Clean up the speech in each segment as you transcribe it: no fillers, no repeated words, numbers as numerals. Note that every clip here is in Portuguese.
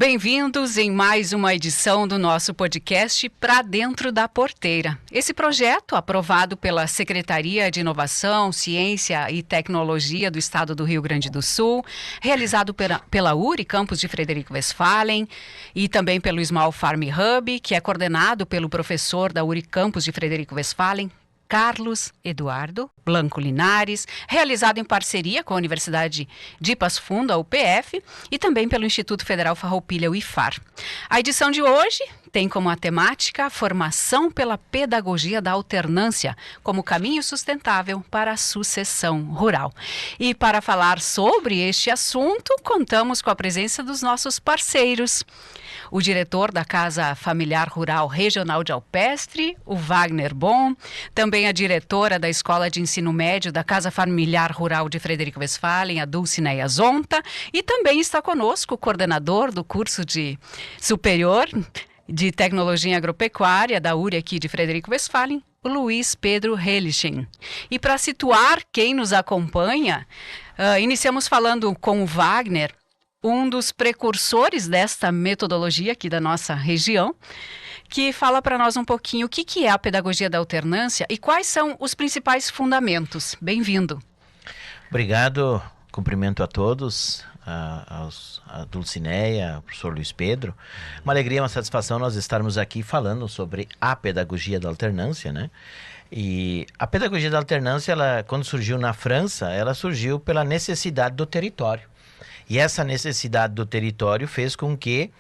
Bem-vindos em mais uma edição do nosso podcast Pra Dentro da Porteira. Esse projeto, aprovado pela Secretaria de Inovação, Ciência e Tecnologia do Estado do Rio Grande do Sul, realizado pela URI, campus de Frederico Westphalen, e também pelo Small Farm Hub, que é coordenado pelo professor da URI, campus de Frederico Westphalen, Carlos Eduardo Blanco Linares, realizado em parceria com a Universidade de Passo Fundo, a UPF, e também pelo Instituto Federal Farroupilha, o IFAR. A edição de hoje tem como a temática a formação pela pedagogia da alternância como caminho sustentável para a sucessão rural. E para falar sobre este assunto, contamos com a presença dos nossos parceiros. O diretor da Casa Familiar Rural Regional de Alpestre, o Wagner Bom, também a diretora da Escola de Ensino Médio da Casa Familiar Rural de Frederico Westphalen, a Dulcineia Zonta, e também está conosco o coordenador do curso de superior de Tecnologia Agropecuária da URI aqui de Frederico Westphalen, o Luiz Pedro Hellichen. E para situar quem nos acompanha, iniciamos falando com o Wagner, um dos precursores desta metodologia aqui da nossa região, que fala para nós um pouquinho o que é a pedagogia da alternância e quais são os principais fundamentos. Bem-vindo. Obrigado, cumprimento a todos, a Dulcineia, ao professor Luiz Pedro. Uma alegria, uma satisfação nós estarmos aqui falando sobre a pedagogia da alternância, né? E a pedagogia da alternância, quando surgiu na França, ela surgiu pela necessidade do território. E essa necessidade do território fez com que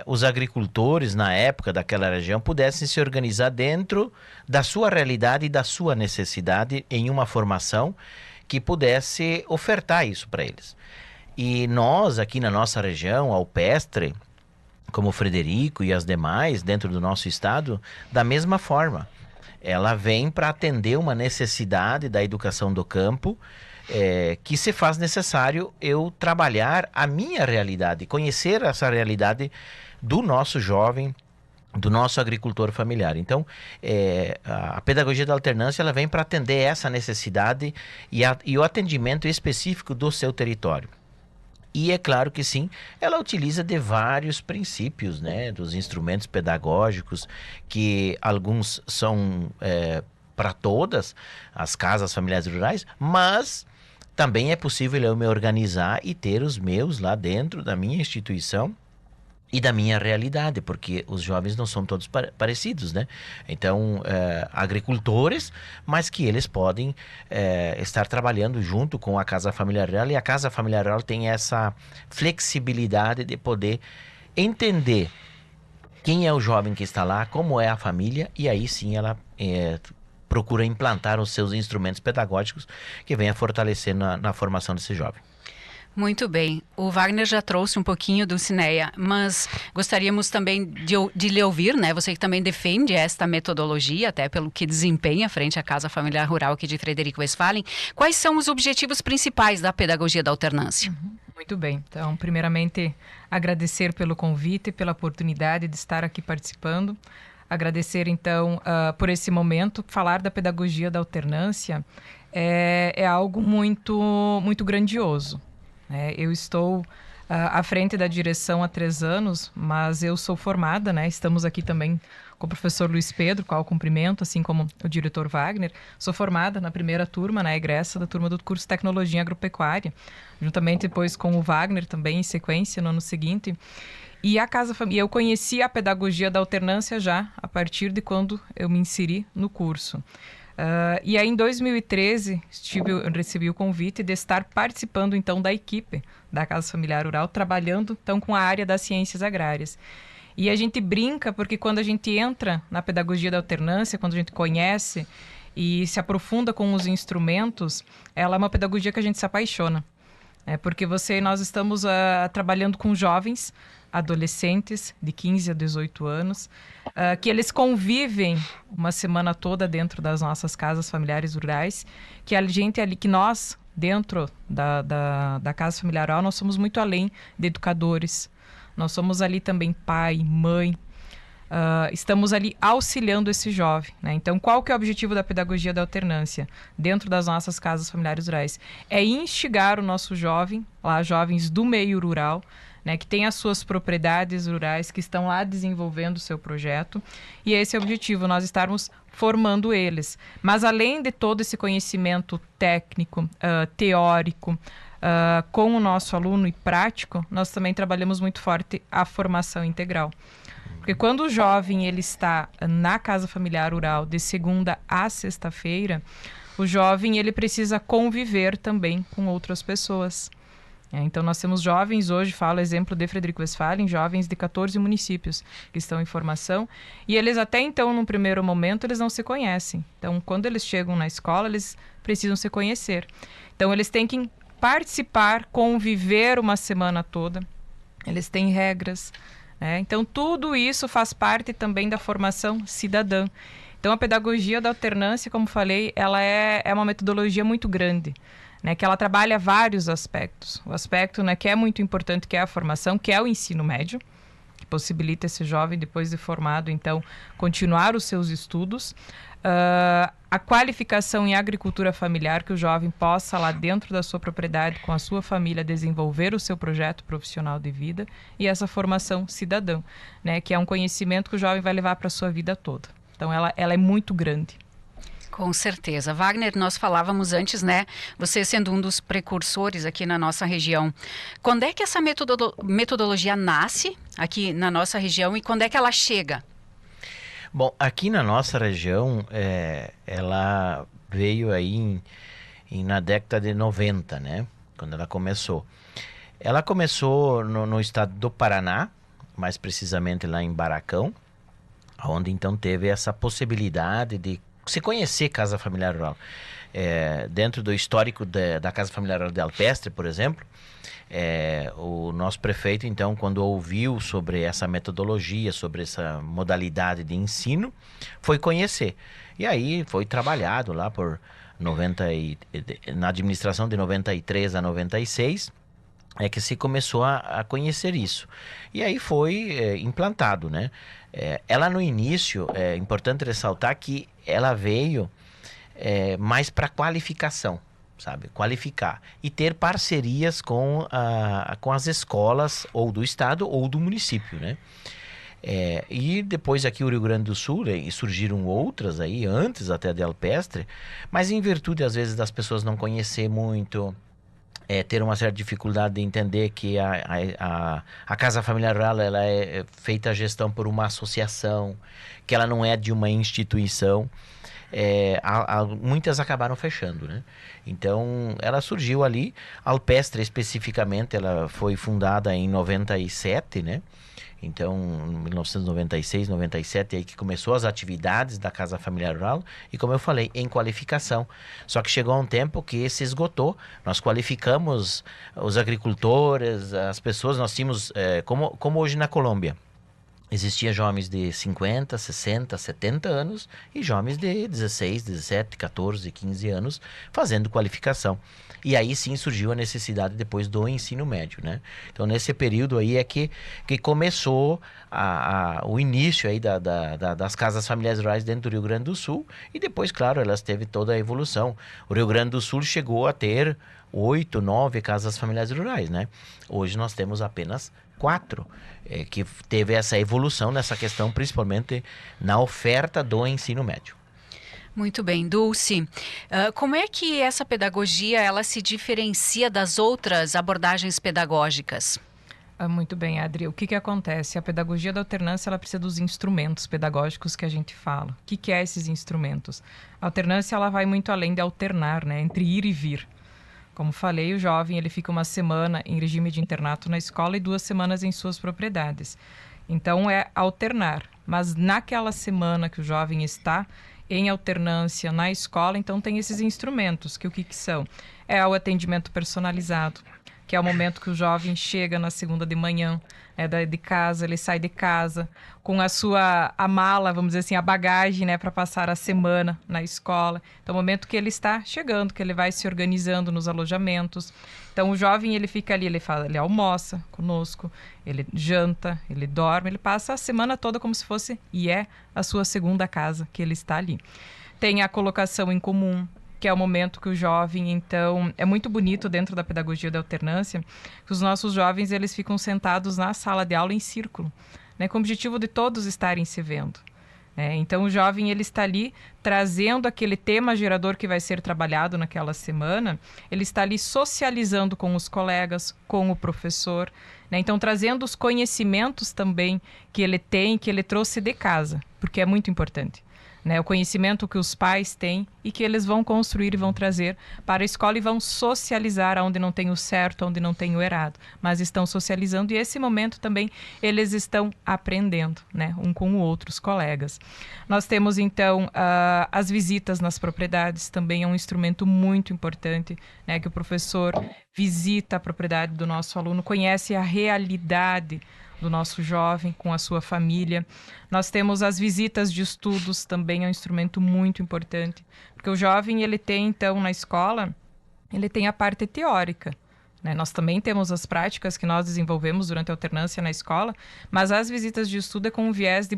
os agricultores, na época daquela região, pudessem se organizar dentro da sua realidade e da sua necessidade em uma formação que pudesse ofertar isso para eles. E nós, aqui na nossa região, Alpestre, como Frederico e as demais, dentro do nosso estado, da mesma forma. Ela vem para atender uma necessidade da educação do campo, que se faz necessário eu trabalhar a minha realidade, conhecer essa realidade do nosso jovem, do nosso agricultor familiar. Então, a pedagogia da alternância ela vem para atender essa necessidade e o atendimento específico do seu território. E é claro que sim, ela utiliza de vários princípios, né, dos instrumentos pedagógicos, que alguns são para todas as casas familiares rurais, mas também é possível eu me organizar e ter os meus lá dentro da minha instituição e da minha realidade, porque os jovens não são todos parecidos, né? Então, agricultores, mas que eles podem estar trabalhando junto com a Casa Familiar Rural, e a Casa Familiar Rural tem essa flexibilidade de poder entender quem é o jovem que está lá, como é a família, e aí sim ela procura implantar os seus instrumentos pedagógicos que venham a fortalecer na formação desse jovem. Muito bem. O Wagner já trouxe um pouquinho do Cineia, mas gostaríamos também de lhe ouvir, né? Você que também defende esta metodologia, até pelo que desempenha frente à Casa Familiar Rural aqui de Frederico Westphalen. Quais são os objetivos principais da pedagogia da alternância? Muito bem. Então, primeiramente, agradecer pelo convite e pela oportunidade de estar aqui participando. Agradecer, então, por esse momento. Falar da pedagogia da alternância é algo muito grandioso. Eu estou à frente da direção há 3 anos, mas eu sou formada, né? Estamos aqui também com o professor Luiz Pedro, qual cumprimento, assim como o diretor Wagner. Sou formada na primeira turma, na egressa da turma do curso de Tecnologia Agropecuária, juntamente depois com o Wagner também em sequência no ano seguinte. E eu conheci a pedagogia da alternância já a partir de quando eu me inseri no curso. E aí, em 2013, eu recebi o convite de estar participando, então, da equipe da Casa Familiar Rural, trabalhando, então, com a área das ciências agrárias. E a gente brinca porque quando a gente entra na pedagogia da alternância, quando a gente conhece e se aprofunda com os instrumentos, ela é uma pedagogia que a gente se apaixona. Porque nós estamos trabalhando com jovens, adolescentes de 15 a 18 anos, que eles convivem uma semana toda dentro das nossas casas familiares rurais, que a gente ali, que nós, dentro da Casa Familiar Rural, nós somos muito além de educadores. Nós somos ali também pai, mãe, estamos ali auxiliando esse jovem, né? Então, qual que é o objetivo da pedagogia da alternância dentro das nossas casas familiares rurais? É instigar o nosso jovem, lá jovens do meio rural, né, que tem as suas propriedades rurais, que estão lá desenvolvendo o seu projeto. E esse é o objetivo, nós estarmos formando eles. Mas além de todo esse conhecimento técnico, teórico, com o nosso aluno e prático, nós também trabalhamos muito forte a formação integral. Porque quando o jovem ele está na casa familiar rural de segunda a sexta-feira, o jovem ele precisa conviver também com outras pessoas. Então nós temos jovens, hoje falo exemplo de Frederico Westphalen, jovens de 14 municípios que estão em formação, e eles até então, num primeiro momento, eles não se conhecem. Então quando eles chegam na escola, eles precisam se conhecer. Então eles têm que participar, conviver uma semana toda, eles têm regras, né? Então tudo isso faz parte também da formação cidadã. Então a pedagogia da alternância, como falei, ela é uma metodologia muito grande, né, que ela trabalha vários aspectos. O aspecto, né, que é muito importante, que é a formação, que é o ensino médio, que possibilita esse jovem, depois de formado, então, continuar os seus estudos. A qualificação em agricultura familiar, que o jovem possa, lá dentro da sua propriedade, com a sua família, desenvolver o seu projeto profissional de vida. E essa formação cidadã, né, que é um conhecimento que o jovem vai levar para a sua vida toda. Então, ela é muito grande. Com certeza. Wagner, nós falávamos antes, né? Você sendo um dos precursores aqui na nossa região. Quando é que essa metodologia nasce aqui na nossa região e quando é que ela chega? Bom, aqui na nossa região, ela veio aí na década de 90, né? Quando ela começou. Ela começou no estado do Paraná, mais precisamente lá em Baracão, onde então teve essa possibilidade de se conhecer Casa Familiar Rural. Dentro do histórico da Casa Familiar Rural de Alpestre, por exemplo, o nosso prefeito, então, quando ouviu sobre essa metodologia, sobre essa modalidade de ensino, foi conhecer. E aí foi trabalhado lá na administração de 93 a 96, que se começou a conhecer isso. E aí foi implantado, né? Ela no início, é importante ressaltar que ela veio mais para qualificação, sabe? Qualificar e ter parcerias com as escolas ou do estado ou do município, né? E depois aqui o Rio Grande do Sul, e surgiram outras aí, antes até de Alpestre, mas em virtude às vezes das pessoas não conhecer muito, ter uma certa dificuldade de entender que a Casa Familiar Rural ela é feita a gestão por uma associação, que ela não é de uma instituição, muitas acabaram fechando, né? Então, ela surgiu ali, Alpestre especificamente, ela foi fundada em 97, né? Então, em 1996, 97, aí que começou as atividades da Casa Familiar Rural e, como eu falei, em qualificação. Só que chegou um tempo que se esgotou. Nós qualificamos os agricultores, as pessoas, nós tínhamos, como hoje na Colômbia, existia jovens de 50, 60, 70 anos e jovens de 16, 17, 14, 15 anos fazendo qualificação. E aí sim surgiu a necessidade depois do ensino médio, né? Então nesse período aí é que começou o início aí das casas familiares rurais dentro do Rio Grande do Sul e depois, claro, elas teve toda a evolução. O Rio Grande do Sul chegou a ter 8, 9 casas familiares rurais, né? Hoje nós temos apenas 4, que teve essa evolução nessa questão, principalmente na oferta do ensino médio. Muito bem. Dulce, como é que essa pedagogia ela se diferencia das outras abordagens pedagógicas? Muito bem, Adri. O que acontece? A pedagogia da alternância ela precisa dos instrumentos pedagógicos que a gente fala. O que é esses instrumentos? A alternância ela vai muito além de alternar, né, entre ir e vir. Como falei, o jovem ele fica uma semana em regime de internato na escola e 2 semanas em suas propriedades. Então é alternar, mas naquela semana que o jovem está em alternância na escola, então tem esses instrumentos, que o que são? É o atendimento personalizado, que é o momento que o jovem chega na segunda de manhã, de casa, ele sai de casa com a mala, vamos dizer assim, a bagagem, né, para passar a semana na escola. Então, é o momento que ele está chegando, que ele vai se organizando nos alojamentos. Então, o jovem, ele fica ali, ele almoça conosco, ele janta, ele dorme, ele passa a semana toda como se fosse, a sua segunda casa, que ele está ali. Tem a colocação em comum, que é o momento que o jovem, então, é muito bonito dentro da pedagogia da alternância, que os nossos jovens, eles ficam sentados na sala de aula em círculo, né, com o objetivo de todos estarem se vendo. Então, o jovem, ele está ali trazendo aquele tema gerador que vai ser trabalhado naquela semana, ele está ali socializando com os colegas, com o professor, né? Então, trazendo os conhecimentos também que ele tem, que ele trouxe de casa, porque é muito importante. Né, o conhecimento que os pais têm e que eles vão construir e vão trazer para a escola e vão socializar onde não tem o certo, onde não tem o errado, mas estão socializando e esse momento também eles estão aprendendo, né, um com o outro, os colegas. Nós temos então as visitas nas propriedades, também é um instrumento muito importante, né, que o professor visita a propriedade do nosso aluno, conhece a realidade do nosso jovem com a sua família. Nós temos as visitas de estudos, também é um instrumento muito importante, porque o jovem, ele tem, então, na escola, ele tem a parte teórica, né? Nós também temos as práticas que nós desenvolvemos durante a alternância na escola, mas as visitas de estudo é com o viés de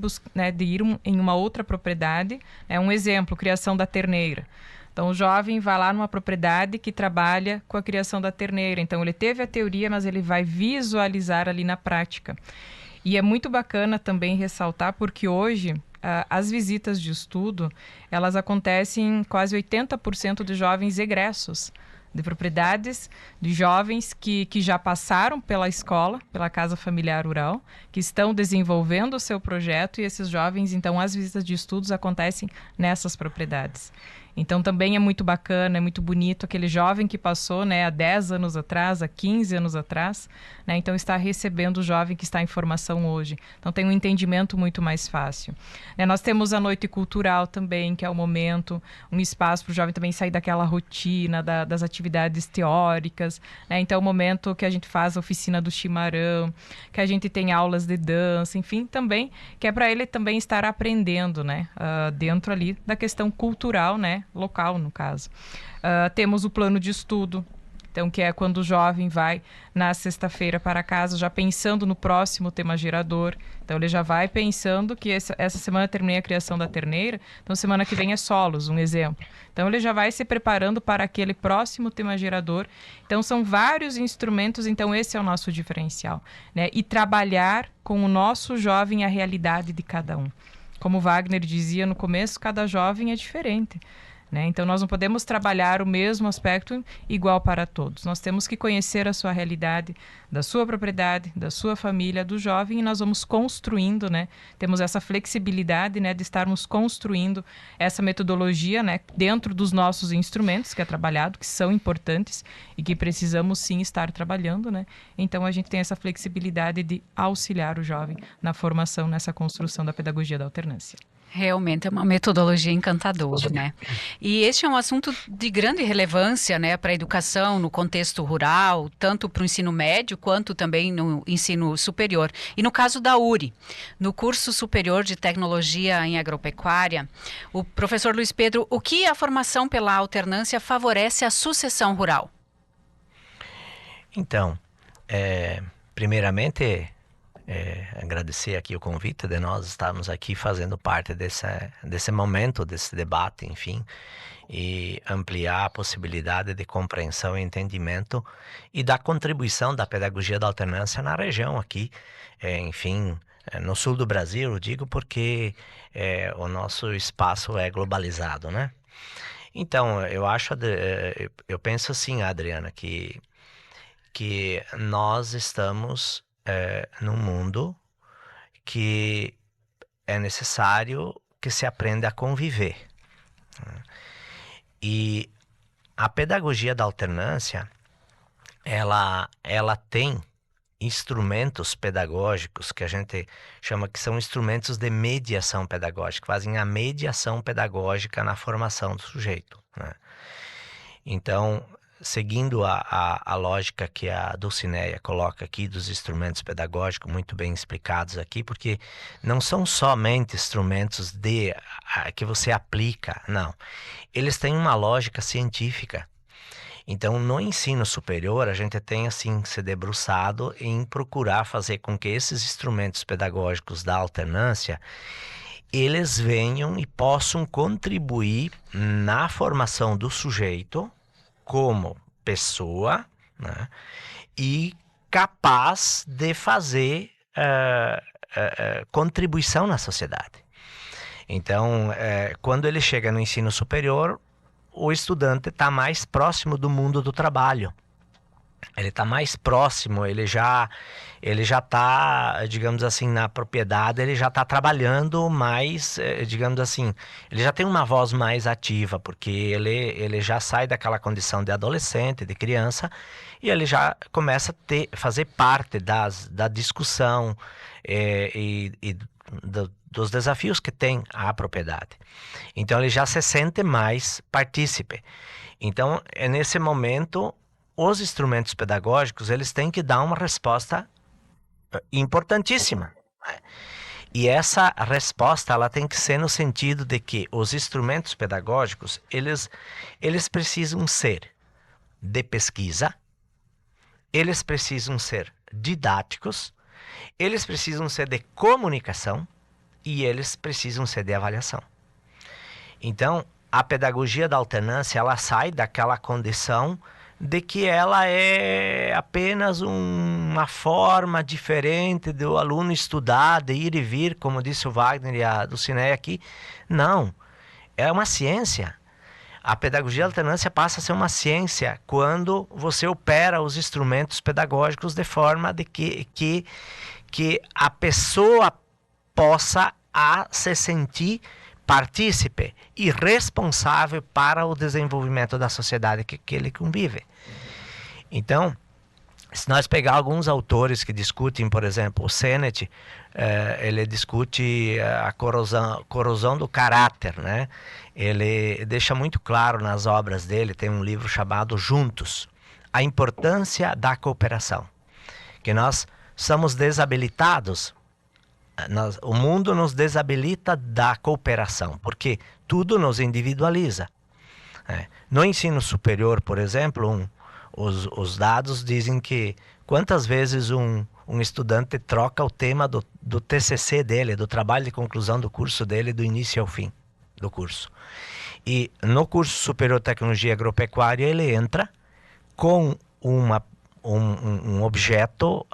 ir em uma outra propriedade. Um exemplo, criação da terneira. Então, o jovem vai lá numa propriedade que trabalha com a criação da terneira. Então, ele teve a teoria, mas ele vai visualizar ali na prática. E é muito bacana também ressaltar, porque hoje as visitas de estudo, elas acontecem em quase 80% de jovens egressos, de propriedades de jovens que já passaram pela escola, pela Casa Familiar Rural, que estão desenvolvendo o seu projeto, e esses jovens, então, as visitas de estudos acontecem nessas propriedades. Então, também é muito bacana, é muito bonito aquele jovem que passou, né, há 10 anos atrás, há 15 anos atrás, né, então está recebendo o jovem que está em formação hoje. Então, tem um entendimento muito mais fácil. Nós temos a noite cultural também, que é o momento, um espaço para o jovem também sair daquela rotina das atividades teóricas, né? Então, é o momento que a gente faz a oficina do chimarrão, que a gente tem aulas de dança, enfim, também, que é para ele também estar aprendendo, né, dentro ali da questão cultural, né, local, no caso. Temos o plano de estudo, então, que é quando o jovem vai na sexta-feira para casa já pensando no próximo tema gerador. Então, ele já vai pensando que essa semana terminei a criação da terneira, então semana que vem é solos, um exemplo. Então, ele já vai se preparando para aquele próximo tema gerador. Então, são vários instrumentos, então esse é o nosso diferencial, né? E trabalhar com o nosso jovem a realidade de cada um. Como o Wagner dizia no começo, cada jovem é diferente, né? Então, nós não podemos trabalhar o mesmo aspecto igual para todos. Nós temos que conhecer a sua realidade, da sua propriedade, da sua família, do jovem, e nós vamos construindo, né? Temos essa flexibilidade, né, de estarmos construindo essa metodologia, né, dentro dos nossos instrumentos que é trabalhado, que são importantes e que precisamos sim estar trabalhando, né? Então, a gente tem essa flexibilidade de auxiliar o jovem na formação, nessa construção da pedagogia da alternância. Realmente é uma metodologia encantadora, né? E este é um assunto de grande relevância, né, para a educação no contexto rural, tanto para o ensino médio quanto também no ensino superior. E no caso da URI, no curso superior de tecnologia em agropecuária, o professor Luiz Pedro, o que a formação pela alternância favorece a sucessão rural? Então, primeiramente, agradecer aqui o convite de nós estarmos aqui fazendo parte desse momento, desse debate, enfim, e ampliar a possibilidade de compreensão e entendimento e da contribuição da pedagogia da alternância na região aqui, enfim, no sul do Brasil, eu digo porque o nosso espaço é globalizado, né? Então, eu penso assim, Adriana, que nós estamos num mundo que é necessário que se aprenda a conviver. E a pedagogia da alternância, ela tem instrumentos pedagógicos que a gente chama que são instrumentos de mediação pedagógica, fazem a mediação pedagógica na formação do sujeito, né? Então, seguindo a lógica que a Dulcineia coloca aqui dos instrumentos pedagógicos, muito bem explicados aqui, porque não são somente instrumentos que você aplica, não. Eles têm uma lógica científica. Então, no ensino superior, a gente tem, assim, se debruçado em procurar fazer com que esses instrumentos pedagógicos da alternância, eles venham e possam contribuir na formação do sujeito como pessoa, né, e capaz de fazer contribuição na sociedade. Então, quando ele chega no ensino superior, o estudante está mais próximo do mundo do trabalho. Ele está mais próximo, ele já está, digamos assim, na propriedade, ele já está trabalhando mais, digamos assim, ele já tem uma voz mais ativa, porque ele já sai daquela condição de adolescente, de criança, e ele já começa a fazer parte da discussão dos desafios que tem a propriedade. Então ele já se sente mais partícipe. Então, nesse momento, os instrumentos pedagógicos, eles têm que dar uma resposta importantíssima. E essa resposta, ela tem que ser no sentido de que os instrumentos pedagógicos, eles precisam ser de pesquisa, eles precisam ser didáticos, eles precisam ser de comunicação e eles precisam ser de avaliação. Então, a pedagogia da alternância, ela sai daquela condição de que ela é apenas uma forma diferente do aluno estudar, de ir e vir, como disse o Wagner e a Dulcineia aqui. Não, é uma ciência. A pedagogia da alternância passa a ser uma ciência quando você opera os instrumentos pedagógicos de forma de que a pessoa possa se sentir partícipe e responsável para o desenvolvimento da sociedade que ele convive. Então, se nós pegar alguns autores que discutem, por exemplo, o Sennett, ele discute a corrosão do caráter, né? Ele deixa muito claro nas obras dele, tem um livro chamado Juntos, a importância da cooperação, que nós somos desabilitados. O mundo nos desabilita da cooperação, porque tudo nos individualiza. No ensino superior, por exemplo, os dados dizem que quantas vezes um estudante troca o tema do TCC dele, do trabalho de conclusão do curso dele, do início ao fim do curso. E no curso superior de tecnologia agropecuária, ele entra com um objeto,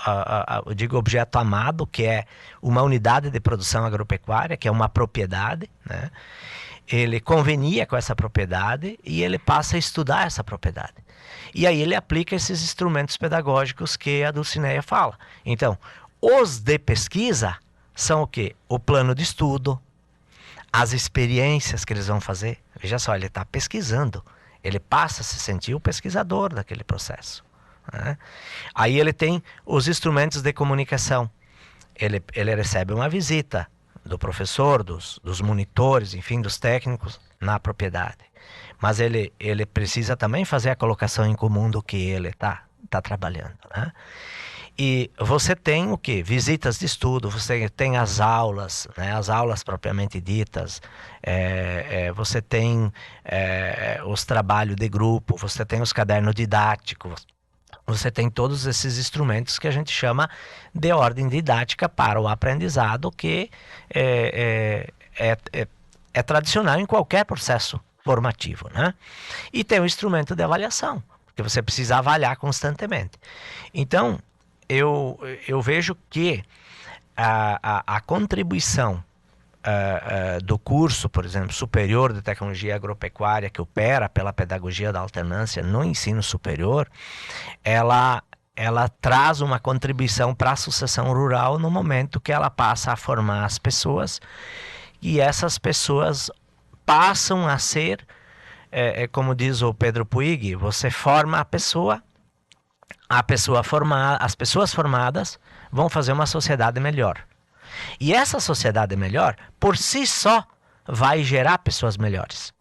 eu digo objeto amado, que é uma unidade de produção agropecuária, que é uma propriedade, né? Ele convenia com essa propriedade e ele passa a estudar essa propriedade. E aí ele aplica esses instrumentos pedagógicos que a Dulcineia fala. Então, os de pesquisa são o quê? O plano de estudo, as experiências que eles vão fazer. Veja só, ele está pesquisando. Ele passa a se sentir o pesquisador daquele processo. Aí ele tem os instrumentos de comunicação. Ele recebe uma visita do professor, dos monitores, enfim, dos técnicos na propriedade. Mas ele precisa também fazer a colocação em comum do que ele está trabalhando, né? E você tem o quê? Visitas de estudo, você tem as aulas, né? As aulas propriamente ditas, você tem os trabalhos de grupo, você tem os cadernos didáticos, você tem todos esses instrumentos que a gente chama de ordem didática para o aprendizado, que é tradicional em qualquer processo formativo, né? E tem o instrumento de avaliação, porque você precisa avaliar constantemente. Então, eu vejo que a contribuição do curso, por exemplo, superior de tecnologia agropecuária, que opera pela pedagogia da alternância no ensino superior, ela traz uma contribuição para a sucessão rural no momento que ela passa a formar as pessoas, e essas pessoas passam a ser, como diz o Pedro Puig, você forma a pessoa formada, as pessoas formadas vão fazer uma sociedade melhor. E essa sociedade melhor, por si só, vai gerar pessoas melhores.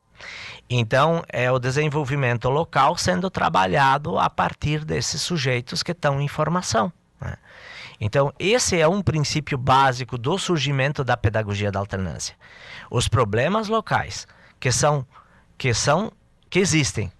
Então, é o desenvolvimento local sendo trabalhado a partir desses sujeitos que estão em formação, né? Então, esse é um princípio básico do surgimento da pedagogia da alternância. Os problemas locais que existem,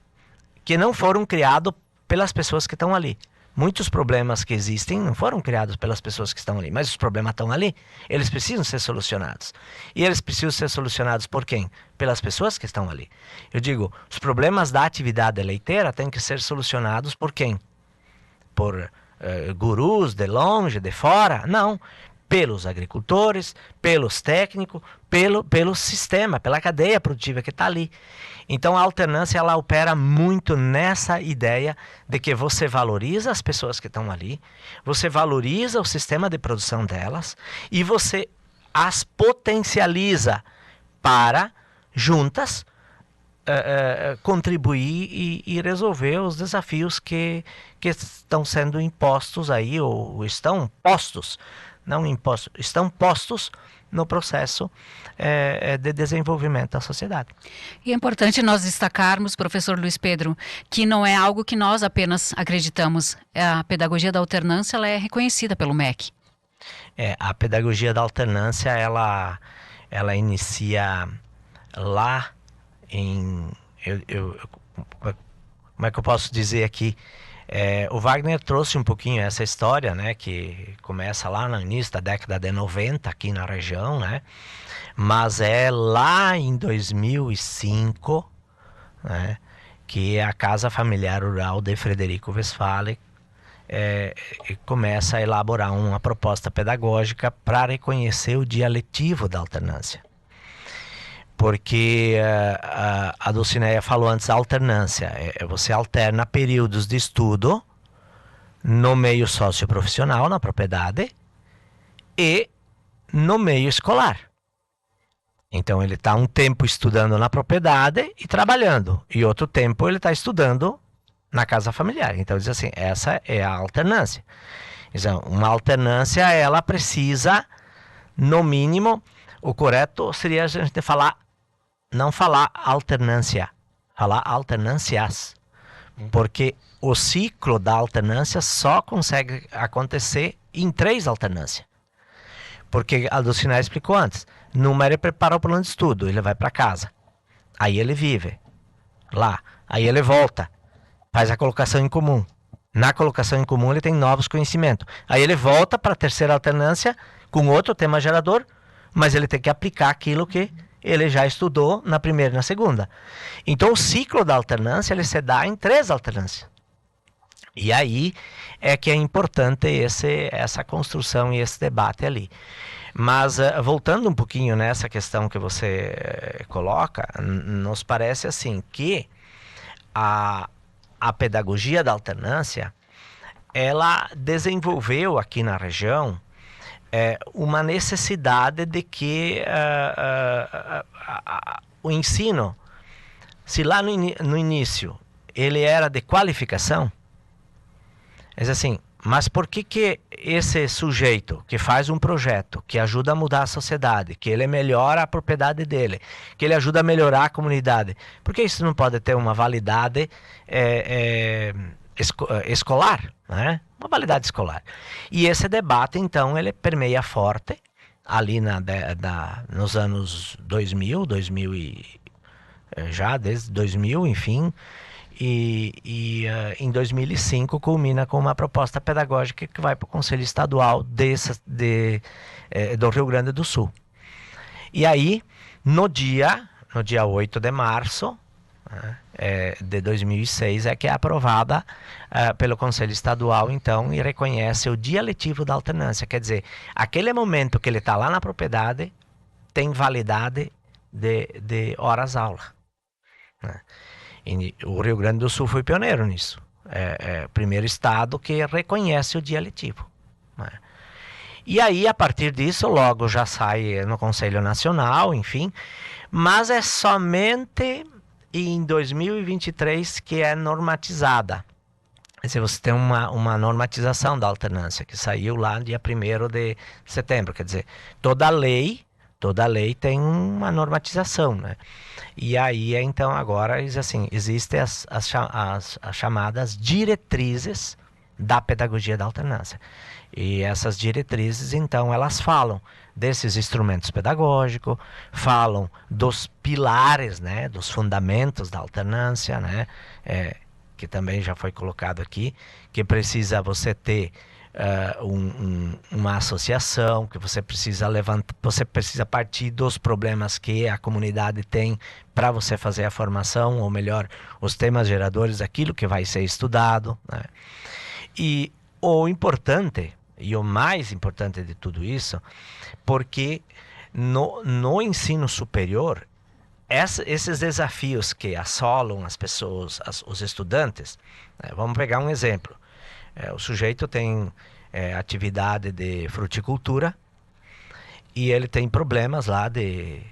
que não foram criados pelas pessoas que estão ali, Muitos problemas que existem não foram criados pelas pessoas que estão ali, mas os problemas estão ali, eles precisam ser solucionados. E eles precisam ser solucionados por quem? Pelas pessoas que estão ali. Eu digo, os problemas da atividade leiteira têm que ser solucionados por quem? Por gurus de longe, de fora? Não. Pelos agricultores, pelos técnicos, pelo sistema, pela cadeia produtiva que está ali. Então a alternância ela opera muito nessa ideia de que você valoriza as pessoas que estão ali, você valoriza o sistema de produção delas e você as potencializa para, juntas, contribuir e resolver os desafios que estão sendo impostos aí, ou estão postos, não impostos, estão postos no processo de desenvolvimento da sociedade. E é importante nós destacarmos, professor Luiz Pedro, que não é algo que nós apenas acreditamos. A pedagogia da alternância ela é reconhecida pelo MEC. A pedagogia da alternância, ela inicia lá em... como é que eu posso dizer aqui? O Wagner trouxe um pouquinho essa história, né, que começa lá no início da década de 90 aqui na região, né, mas é lá em 2005, né, que a Casa Familiar Rural de Frederico Westphalen começa a elaborar uma proposta pedagógica para reconhecer o dia letivo da alternância. Porque a Dulcineia falou antes, a alternância, você alterna períodos de estudo no meio socioprofissional, na propriedade, e no meio escolar. Então ele está um tempo estudando na propriedade e trabalhando, e outro tempo ele está estudando na casa familiar. Então diz assim, essa é a alternância. Então, uma alternância, ela precisa, no mínimo, o correto seria a gente não falar alternância, falar alternâncias, porque o ciclo da alternância só consegue acontecer em 3 alternâncias. Porque a Dulcinea explicou antes, numa ele prepara o plano de estudo, ele vai para casa, aí ele vive lá, aí ele volta, faz a colocação em comum. Na colocação em comum ele tem novos conhecimentos, aí ele volta para a terceira alternância com outro tema gerador, mas ele tem que aplicar aquilo que ele já estudou na primeira e na segunda. Então o ciclo da alternância ele se dá em 3 alternâncias. E aí é que é importante essa construção e esse debate ali. Mas voltando um pouquinho nessa questão que você coloca, nos parece assim que a pedagogia da alternância ela desenvolveu aqui na região uma necessidade de que o ensino, se lá no início ele era de qualificação, é assim, mas por que esse sujeito que faz um projeto, que ajuda a mudar a sociedade, que ele melhora a propriedade dele, que ele ajuda a melhorar a comunidade, por que isso não pode ter uma validade escolar, né? Uma validade escolar. E esse debate, então, ele permeia forte ali nos anos 2000 já desde 2000, enfim, e em 2005 culmina com uma proposta pedagógica que vai para o Conselho Estadual do Rio Grande do Sul. E aí, no dia 8 de março, de 2006 é que é aprovada pelo Conselho Estadual, então, e reconhece o dia letivo da alternância. Quer dizer, aquele momento que ele está lá na propriedade tem validade de horas-aula. E o Rio Grande do Sul foi pioneiro nisso. É o primeiro estado que reconhece o dia letivo. E aí, a partir disso, logo já sai no Conselho Nacional, enfim, mas é somente em 2023 que é normatizada. Quer dizer, você tem uma normatização da alternância, que saiu lá no dia 1º de setembro. Quer dizer, toda lei tem uma normatização, né? E aí, então, agora, assim, existem as chamadas diretrizes da pedagogia da alternância. E essas diretrizes, então, elas falam desses instrumentos pedagógicos, falam dos pilares, né, dos fundamentos da alternância, né, que também já foi colocado aqui, que precisa você ter uma associação, que você precisa partir dos problemas que a comunidade tem para você fazer a formação, ou melhor, os temas geradores daquilo que vai ser estudado, né? E o importante, e o mais importante de tudo isso, porque no ensino superior, esses desafios que assolam as pessoas, os estudantes, né? Vamos pegar um exemplo. O sujeito tem atividade de fruticultura e ele tem problemas lá de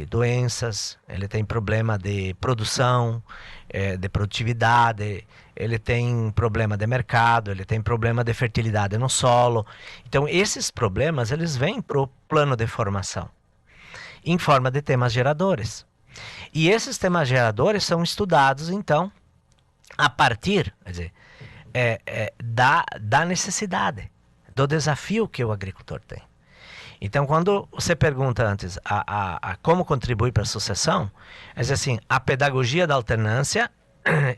doenças, ele tem problema de produção, de produtividade, ele tem problema de mercado, ele tem problema de fertilidade no solo. Então, esses problemas, eles vêm para o plano de formação, em forma de temas geradores. E esses temas geradores são estudados, então, a partir, quer dizer, da necessidade, do desafio que o agricultor tem. Então, quando você pergunta antes a como contribuir para a sucessão, é dizer assim, a pedagogia da alternância,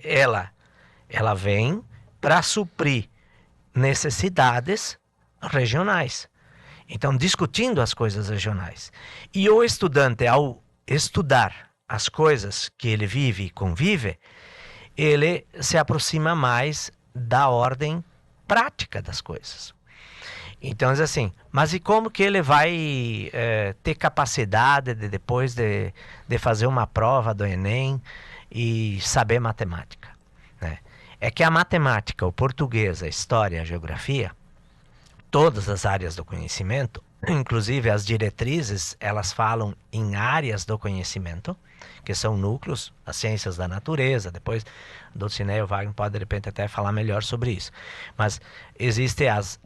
ela vem para suprir necessidades regionais. Então, discutindo as coisas regionais. E o estudante, ao estudar as coisas que ele vive e convive, ele se aproxima mais da ordem prática das coisas. Então, diz assim, mas e como que ele vai ter capacidade de depois de fazer uma prova do Enem e saber matemática, né? É que a matemática, o português, a história, a geografia, todas as áreas do conhecimento, inclusive as diretrizes, elas falam em áreas do conhecimento, que são núcleos, as ciências da natureza. Depois, Dulcinea e o Wagner podem, de repente, até falar melhor sobre isso. Mas existem as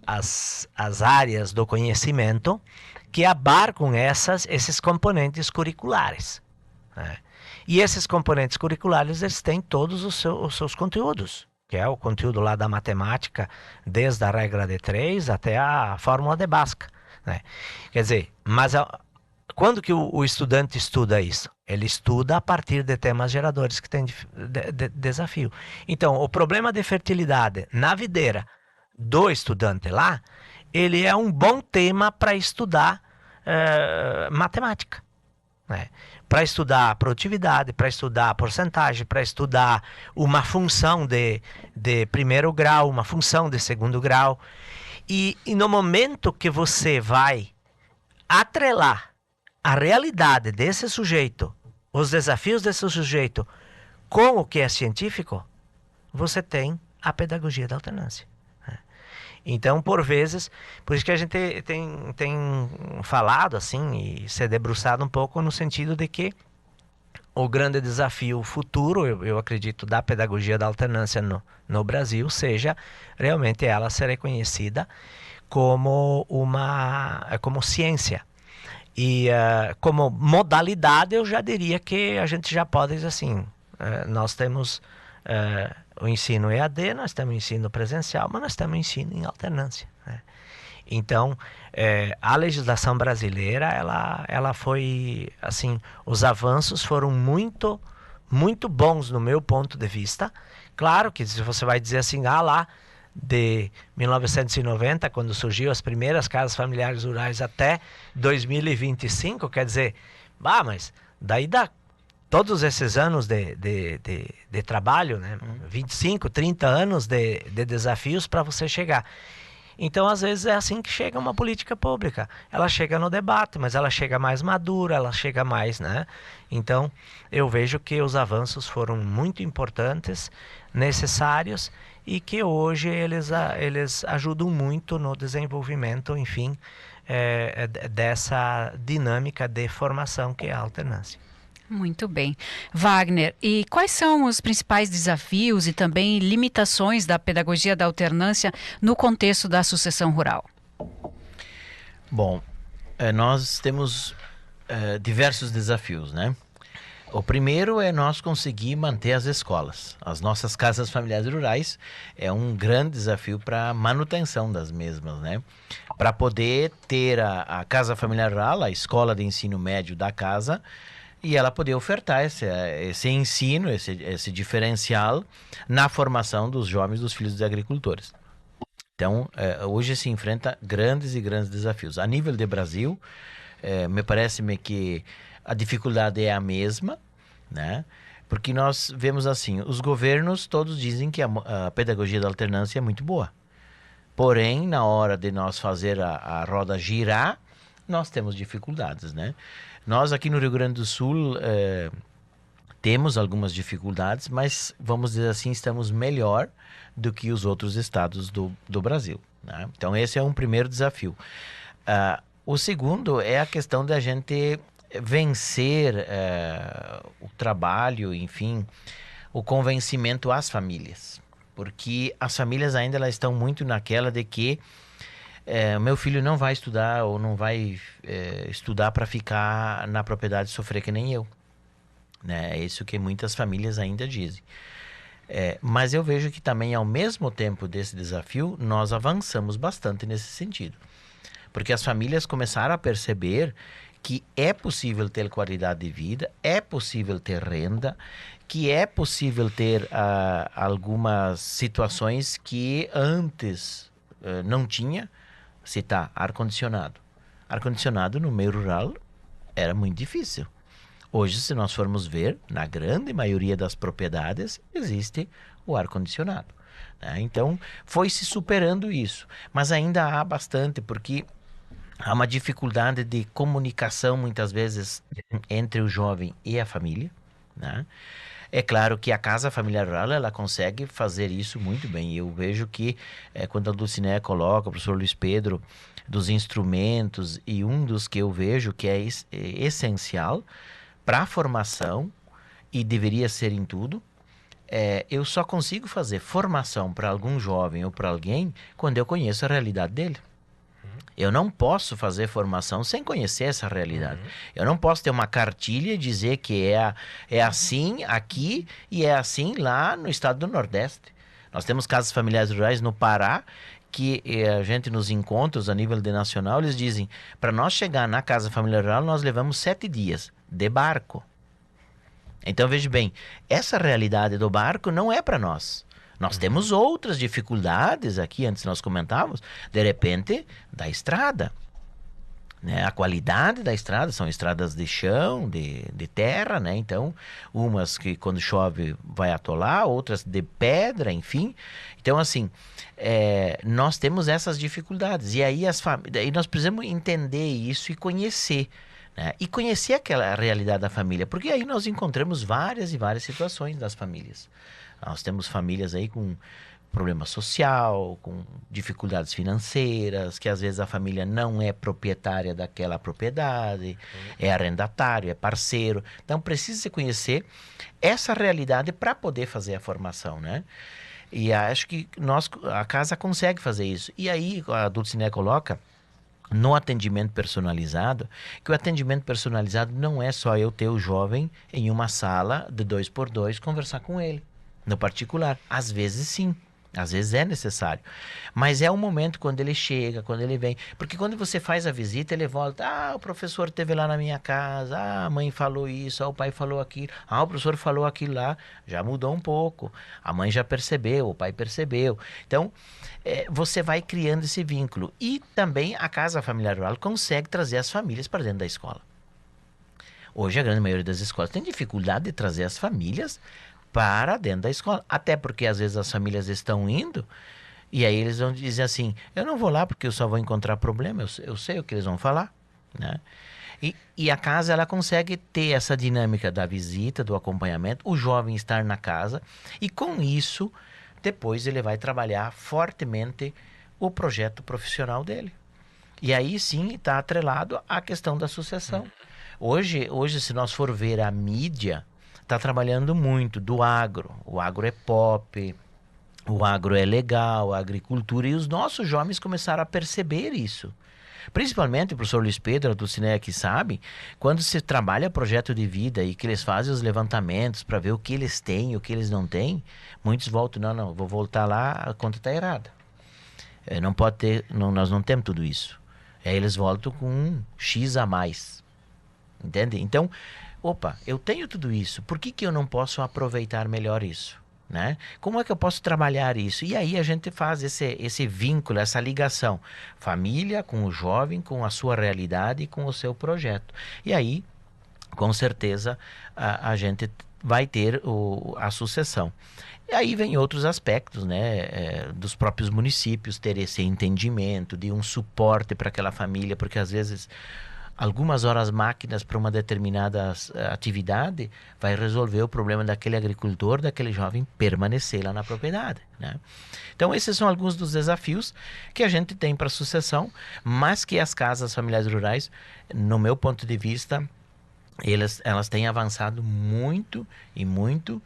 áreas do conhecimento que abarcam esses componentes curriculares, né? E esses componentes curriculares, eles têm todos os seus conteúdos, que é o conteúdo lá da matemática, desde a regra de 3 até a fórmula de Bhaskara, né? Quer dizer, mas quando que o estudante estuda isso? Ele estuda a partir de temas geradores que tem desafio. Então, o problema de fertilidade na videira do estudante lá, ele é um bom tema para estudar matemática, né? Para estudar a produtividade, para estudar a porcentagem, para estudar uma função de primeiro grau, uma função de segundo grau. E no momento que você vai atrelar a realidade desse sujeito, os desafios desse sujeito com o que é científico, você tem a pedagogia da alternância, né? Então, por vezes, por isso que a gente tem falado assim e se debruçado um pouco no sentido de que o grande desafio futuro, eu acredito, da pedagogia da alternância no Brasil seja realmente ela ser reconhecida como ciência. E como modalidade, eu já diria que a gente já pode dizer assim, nós temos o ensino EAD, nós temos o ensino presencial, mas nós temos o ensino em alternância, né? Então, a legislação brasileira, ela foi, assim, os avanços foram muito, muito bons no meu ponto de vista. Claro que se você vai dizer assim, lá de 1990, quando surgiu as primeiras casas familiares rurais, até 2025, quer dizer, mas daí dá todos esses anos de trabalho, né? 25, 30 anos de desafios para você chegar. Então, às vezes, é assim que chega uma política pública. Ela chega no debate, mas ela chega mais madura, ela chega mais, né? Então, eu vejo que os avanços foram muito importantes, necessários, e que hoje eles ajudam muito no desenvolvimento, enfim, dessa dinâmica de formação que é a alternância. Muito bem. Wagner, e quais são os principais desafios e também limitações da pedagogia da alternância no contexto da sucessão rural? Bom, nós temos diversos desafios, né? O primeiro é nós conseguir manter as escolas. As nossas casas familiares rurais é um grande desafio para a manutenção das mesmas, né? Para poder ter a casa familiar rural, a escola de ensino médio da casa, e ela poder ofertar esse ensino, esse diferencial na formação dos jovens, dos filhos dos agricultores. Então, hoje se enfrenta grandes e grandes desafios. A nível de Brasil, me parece-me que a dificuldade é a mesma, né? Porque nós vemos assim, os governos todos dizem que a pedagogia da alternância é muito boa. Porém, na hora de nós fazer a roda girar, nós temos dificuldades, né? Nós aqui no Rio Grande do Sul temos algumas dificuldades, mas vamos dizer assim, estamos melhor do que os outros estados do Brasil, né? Então esse é um primeiro desafio. O segundo é a questão da gente vencer o trabalho, enfim, o convencimento às famílias. Porque as famílias ainda elas estão muito naquela de que meu filho não vai estudar ou não vai estudar para ficar na propriedade e sofrer que nem eu. Né? É isso que muitas famílias ainda dizem. Mas eu vejo que também, ao mesmo tempo desse desafio, nós avançamos bastante nesse sentido. Porque as famílias começaram a perceber que é possível ter qualidade de vida, é possível ter renda, que é possível ter algumas situações que antes não tinha. Citar ar-condicionado. Ar-condicionado no meio rural era muito difícil. Hoje, se nós formos ver, na grande maioria das propriedades, existe o ar-condicionado. Né? Então, foi se superando isso. Mas ainda há bastante, porque há uma dificuldade de comunicação, muitas vezes, entre o jovem e a família. Né? É claro que a Casa Familiar Rural, ela consegue fazer isso muito bem. Eu vejo que, quando a Dulcineia coloca, o professor Luiz Pedro, dos instrumentos, e um dos que eu vejo que é essencial para a formação, e deveria ser em tudo, eu só consigo fazer formação para algum jovem ou para alguém quando eu conheço a realidade dele. Eu não posso fazer formação sem conhecer essa realidade. Eu não posso ter uma cartilha e dizer que é assim aqui e é assim lá no estado do Nordeste. Nós temos casas familiares rurais no Pará que a gente nos encontros a nível de nacional, eles dizem, para nós chegar na casa familiar rural, nós levamos 7 dias de barco. Então, veja bem, essa realidade do barco não é para nós. Nós temos outras dificuldades aqui, antes nós comentávamos, de repente, da estrada. Né? A qualidade da estrada, são estradas de chão, de terra, né? Então, umas que quando chove vai atolar, outras de pedra, enfim. Então, assim, nós temos essas dificuldades. E aí nós precisamos entender isso e conhecer. Né? E conhecer aquela realidade da família, porque aí nós encontramos várias e várias situações das famílias. Nós temos famílias aí com problema social, com dificuldades financeiras, que às vezes a família não é proprietária daquela propriedade, é arrendatário, é parceiro. Então precisa se conhecer essa realidade para poder fazer a formação, né? E acho que a casa consegue fazer isso. E aí a Dulcineia coloca no atendimento personalizado, que o atendimento personalizado não é só eu ter o jovem em uma sala de 2x2 conversar com ele, no particular. Às vezes sim, às vezes é necessário. Mas é o momento quando ele chega, quando ele vem. Porque quando você faz a visita, ele volta, o professor esteve lá na minha casa, a mãe falou isso, o pai falou aquilo, o professor falou aquilo lá, já mudou um pouco. A mãe já percebeu, o pai percebeu. Então, você vai criando esse vínculo. E também a Casa Familiar Rural consegue trazer as famílias para dentro da escola. Hoje a grande maioria das escolas tem dificuldade de trazer as famílias para dentro da escola. Até porque às vezes as famílias estão indo e aí eles vão dizer assim, eu não vou lá porque eu só vou encontrar problema, eu sei o que eles vão falar. Né? E a casa ela consegue ter essa dinâmica da visita, do acompanhamento, o jovem estar na casa e com isso depois ele vai trabalhar fortemente o projeto profissional dele. E aí sim está atrelado à questão da sucessão. Hoje, se nós for ver a mídia, está trabalhando muito do agro. O agro é pop, o agro é legal, a agricultura. E os nossos jovens começaram a perceber isso. Principalmente o professor Luiz Pedro, a Dulcineia que sabe, quando se trabalha projeto de vida e que eles fazem os levantamentos para ver o que eles têm e o que eles não têm, muitos voltam, não, vou voltar lá, a conta está errada. Não pode ter, nós não temos tudo isso. Aí eles voltam com um X a mais. Entende? Então, opa, eu tenho tudo isso, por que eu não posso aproveitar melhor isso? Né? Como é que eu posso trabalhar isso? E aí a gente faz esse vínculo, essa ligação. Família com o jovem, com a sua realidade e com o seu projeto. E aí, com certeza, a gente vai ter a sucessão. E aí vem outros aspectos, né, dos próprios municípios ter esse entendimento, de um suporte para aquela família, porque às vezes algumas horas máquinas para uma determinada atividade vai resolver o problema daquele agricultor, daquele jovem permanecer lá na propriedade, né? Então esses são alguns dos desafios que a gente tem para a sucessão, mas que as casas familiares rurais, no meu ponto de vista, elas têm avançado muito e muito,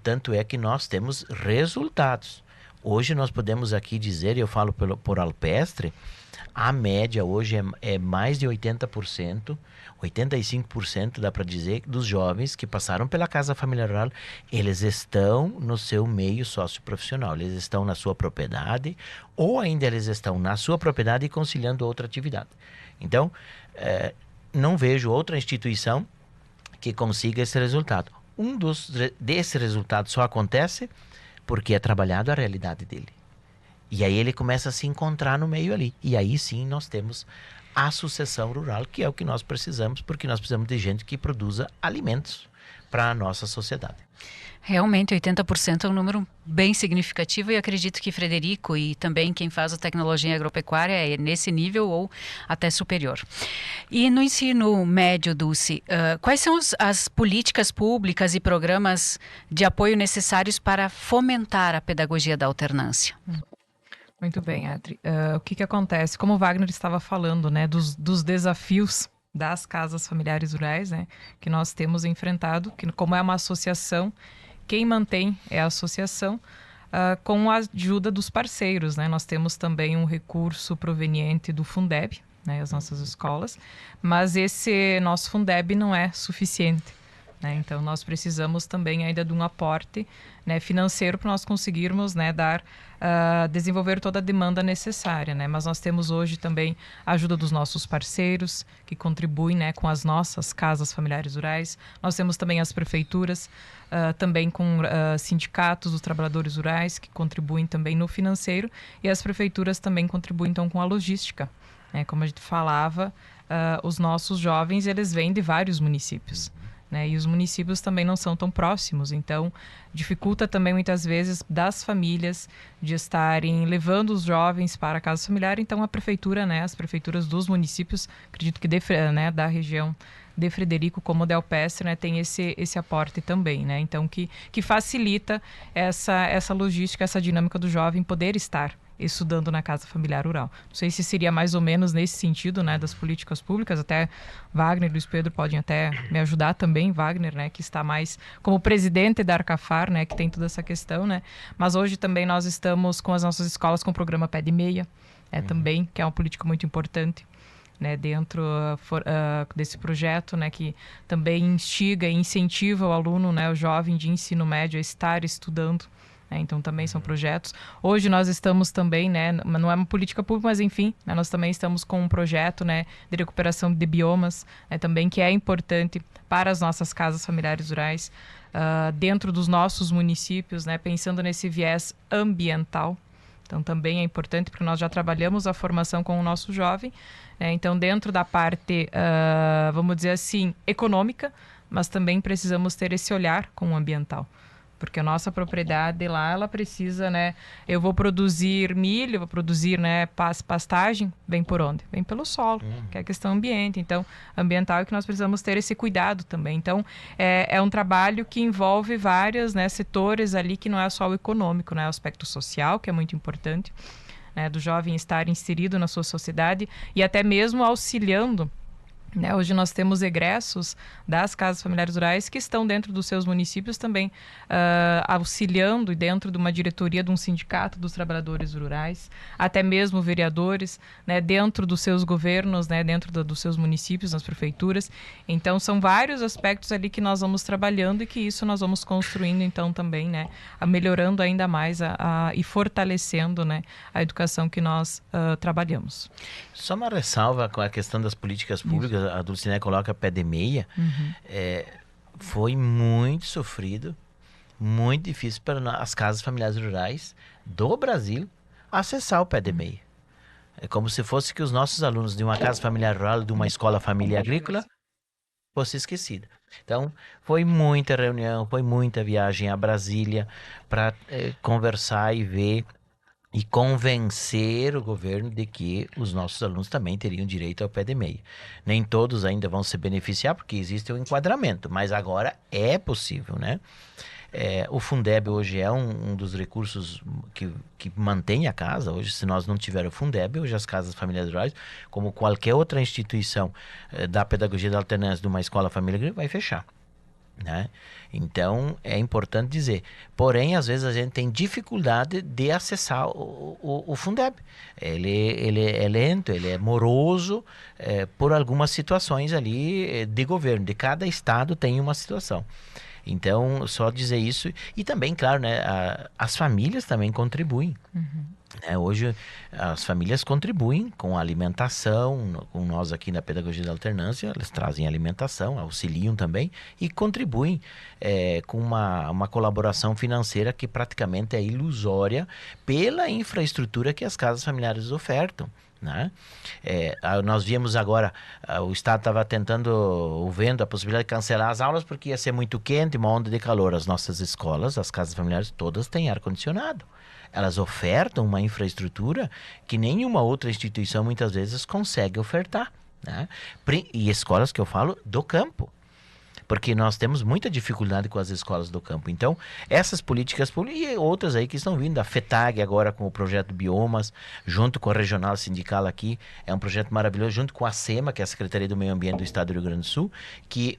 tanto é que nós temos resultados. Hoje nós podemos aqui dizer, eu falo por Alpestre, a média hoje é mais de 80%, 85% dá para dizer, dos jovens que passaram pela Casa Familiar Rural, eles estão no seu meio socioprofissional, eles estão na sua propriedade, ou ainda eles estão na sua propriedade e conciliando outra atividade. Então, não vejo outra instituição que consiga esse resultado. Desse resultado só acontece porque é trabalhado a realidade dele. E aí ele começa a se encontrar no meio ali. E aí sim nós temos a sucessão rural, que é o que nós precisamos, porque nós precisamos de gente que produza alimentos para a nossa sociedade. Realmente, 80% é um número bem significativo e acredito que Frederico e também quem faz a tecnologia agropecuária é nesse nível ou até superior. E no ensino médio, Dulce, quais são as políticas públicas e programas de apoio necessários para fomentar a pedagogia da alternância? Muito bem, Adri. O que acontece? Como o Wagner estava falando, né, dos desafios das casas familiares rurais, né, que nós temos enfrentado, que como é uma associação, quem mantém é a associação, com a ajuda dos parceiros, né? Nós temos também um recurso proveniente do Fundeb, né, as nossas escolas, mas esse nosso Fundeb não é suficiente, né? Então nós precisamos também ainda de um aporte, né, financeiro para nós conseguirmos, né, desenvolver toda a demanda necessária, né? Mas nós temos hoje também a ajuda dos nossos parceiros que contribuem, né, com as nossas casas familiares rurais. Nós temos também as prefeituras, também com sindicatos dos trabalhadores rurais que contribuem também no financeiro, e as prefeituras também contribuem então com a logística, né? Como a gente falava, os nossos jovens eles vêm de vários municípios, né? E os municípios também não são tão próximos, então dificulta também muitas vezes das famílias de estarem levando os jovens para a casa familiar. Então a prefeitura, né, as prefeituras dos municípios, acredito que da região de Frederico como de Alpestre, né, tem esse aporte também, né? Então que facilita essa logística, essa dinâmica do jovem poder estar estudando na casa familiar rural. Não sei se seria mais ou menos nesse sentido, né, das políticas públicas. Até Wagner e Luiz Pedro podem até me ajudar também, Wagner, né, que está mais como presidente da Arcafar, né, que tem toda essa questão, né. Mas hoje também nós estamos com as nossas escolas com o programa Pé de Meia, também, que é uma política muito importante, né, dentro desse projeto, né, que também instiga e incentiva o aluno, né, o jovem de ensino médio a estar estudando. Então também são projetos. Hoje nós estamos também, né, não é uma política pública, mas enfim, né, nós também estamos com um projeto, né, de recuperação de biomas, né, também que é importante para as nossas casas familiares rurais, dentro dos nossos municípios, né, pensando nesse viés ambiental. Então também é importante porque nós já trabalhamos a formação com o nosso jovem, né, então dentro da parte, vamos dizer assim, econômica, mas também precisamos ter esse olhar com o ambiental. Porque a nossa propriedade lá, ela precisa, né? Eu vou produzir milho, vou produzir, né, pastagem, vem por onde? Vem pelo solo, que é a questão ambiente. Então, ambiental é que nós precisamos ter esse cuidado também. Então, é um trabalho que envolve vários, né, setores ali, que não é só o econômico, né? O aspecto social, que é muito importante, né, do jovem estar inserido na sua sociedade e até mesmo auxiliando. Né, hoje nós temos egressos das casas familiares rurais que estão dentro dos seus municípios também auxiliando dentro de uma diretoria de um sindicato dos trabalhadores rurais, até mesmo vereadores, né, dentro dos seus governos, né, dentro dos seus municípios, nas prefeituras. Então são vários aspectos ali que nós vamos trabalhando e que isso nós vamos construindo então também, né, melhorando ainda mais e fortalecendo, né, a educação que nós trabalhamos. Só uma ressalva com a questão das políticas públicas. a Dulcinea coloca pé de meia, foi muito sofrido, muito difícil para as casas familiares rurais do Brasil acessar o pé de meia. É como se fosse que os nossos alunos de uma casa familiar rural, de uma escola família agrícola, fosse esquecida. Então, foi muita reunião, foi muita viagem a Brasília para conversar e ver e convencer o governo de que os nossos alunos também teriam direito ao pé de meia. Nem todos ainda vão se beneficiar, porque existe um enquadramento, mas agora é possível, né? O Fundeb hoje é um dos recursos que mantém a casa. Hoje, se nós não tivermos o Fundeb, hoje as casas familiares rurais, como qualquer outra instituição da pedagogia da alternância de uma escola família, vai fechar, né? Então, é importante dizer. Porém, às vezes a gente tem dificuldade de acessar o Fundeb. Ele é lento, ele é moroso por algumas situações ali de governo. De cada estado tem uma situação. Então, só dizer isso. E também, claro, né, as famílias também contribuem. Hoje, as famílias contribuem com a alimentação, com nós aqui na Pedagogia da Alternância, elas trazem alimentação, auxiliam também e contribuem com uma colaboração financeira que praticamente é ilusória pela infraestrutura que as casas familiares ofertam, né? Nós vimos agora, o Estado estava vendo a possibilidade de cancelar as aulas porque ia ser muito quente, uma onda de calor. As nossas escolas, as casas familiares, todas têm ar-condicionado. Elas ofertam uma infraestrutura que nenhuma outra instituição muitas vezes consegue ofertar, né? E escolas que eu falo do campo, porque nós temos muita dificuldade com as escolas do campo. Então, essas políticas públicas e outras aí que estão vindo, a FETAG agora com o projeto Biomas, junto com a Regional Sindical aqui, é um projeto maravilhoso, junto com a SEMA, que é a Secretaria do Meio Ambiente do Estado do Rio Grande do Sul, que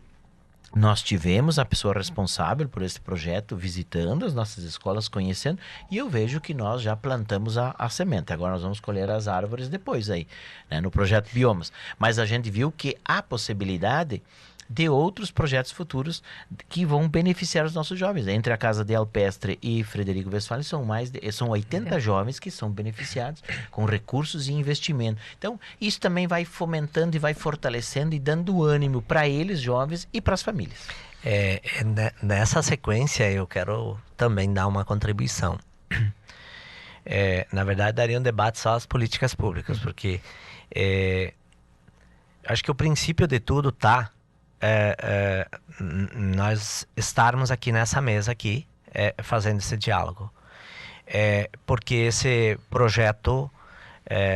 nós tivemos a pessoa responsável por esse projeto visitando as nossas escolas, conhecendo, e eu vejo que nós já plantamos a semente. Agora nós vamos colher as árvores depois aí, né, no projeto Biomas. Mas a gente viu que há possibilidade de outros projetos futuros que vão beneficiar os nossos jovens. Entre a Casa de Alpestre e Frederico Westphalen são 80 jovens que são beneficiados com recursos e investimento. Então, isso também vai fomentando e vai fortalecendo e dando ânimo para eles, jovens, e para as famílias. Nessa sequência, eu quero também dar uma contribuição. Na verdade, daria um debate só às políticas públicas, porque acho que o princípio de tudo está nós estarmos aqui nessa mesa aqui fazendo esse diálogo, porque esse projeto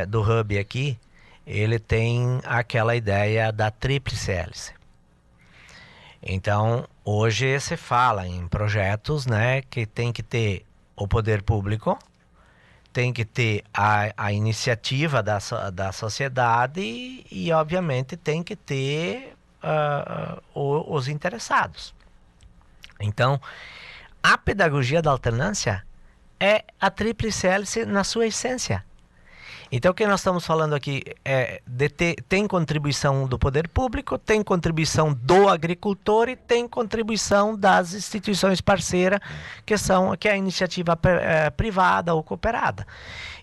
do Hub aqui, ele tem aquela ideia da tríplice hélice. Então hoje se fala em projetos, né, que tem que ter o poder público, tem que ter a iniciativa da sociedade e obviamente tem que ter os interessados. Então, a pedagogia da alternância é a tríplice hélice na sua essência. Então, o que nós estamos falando aqui tem contribuição do poder público, tem contribuição do agricultor e tem contribuição das instituições parceiras, que é a iniciativa privada ou cooperada.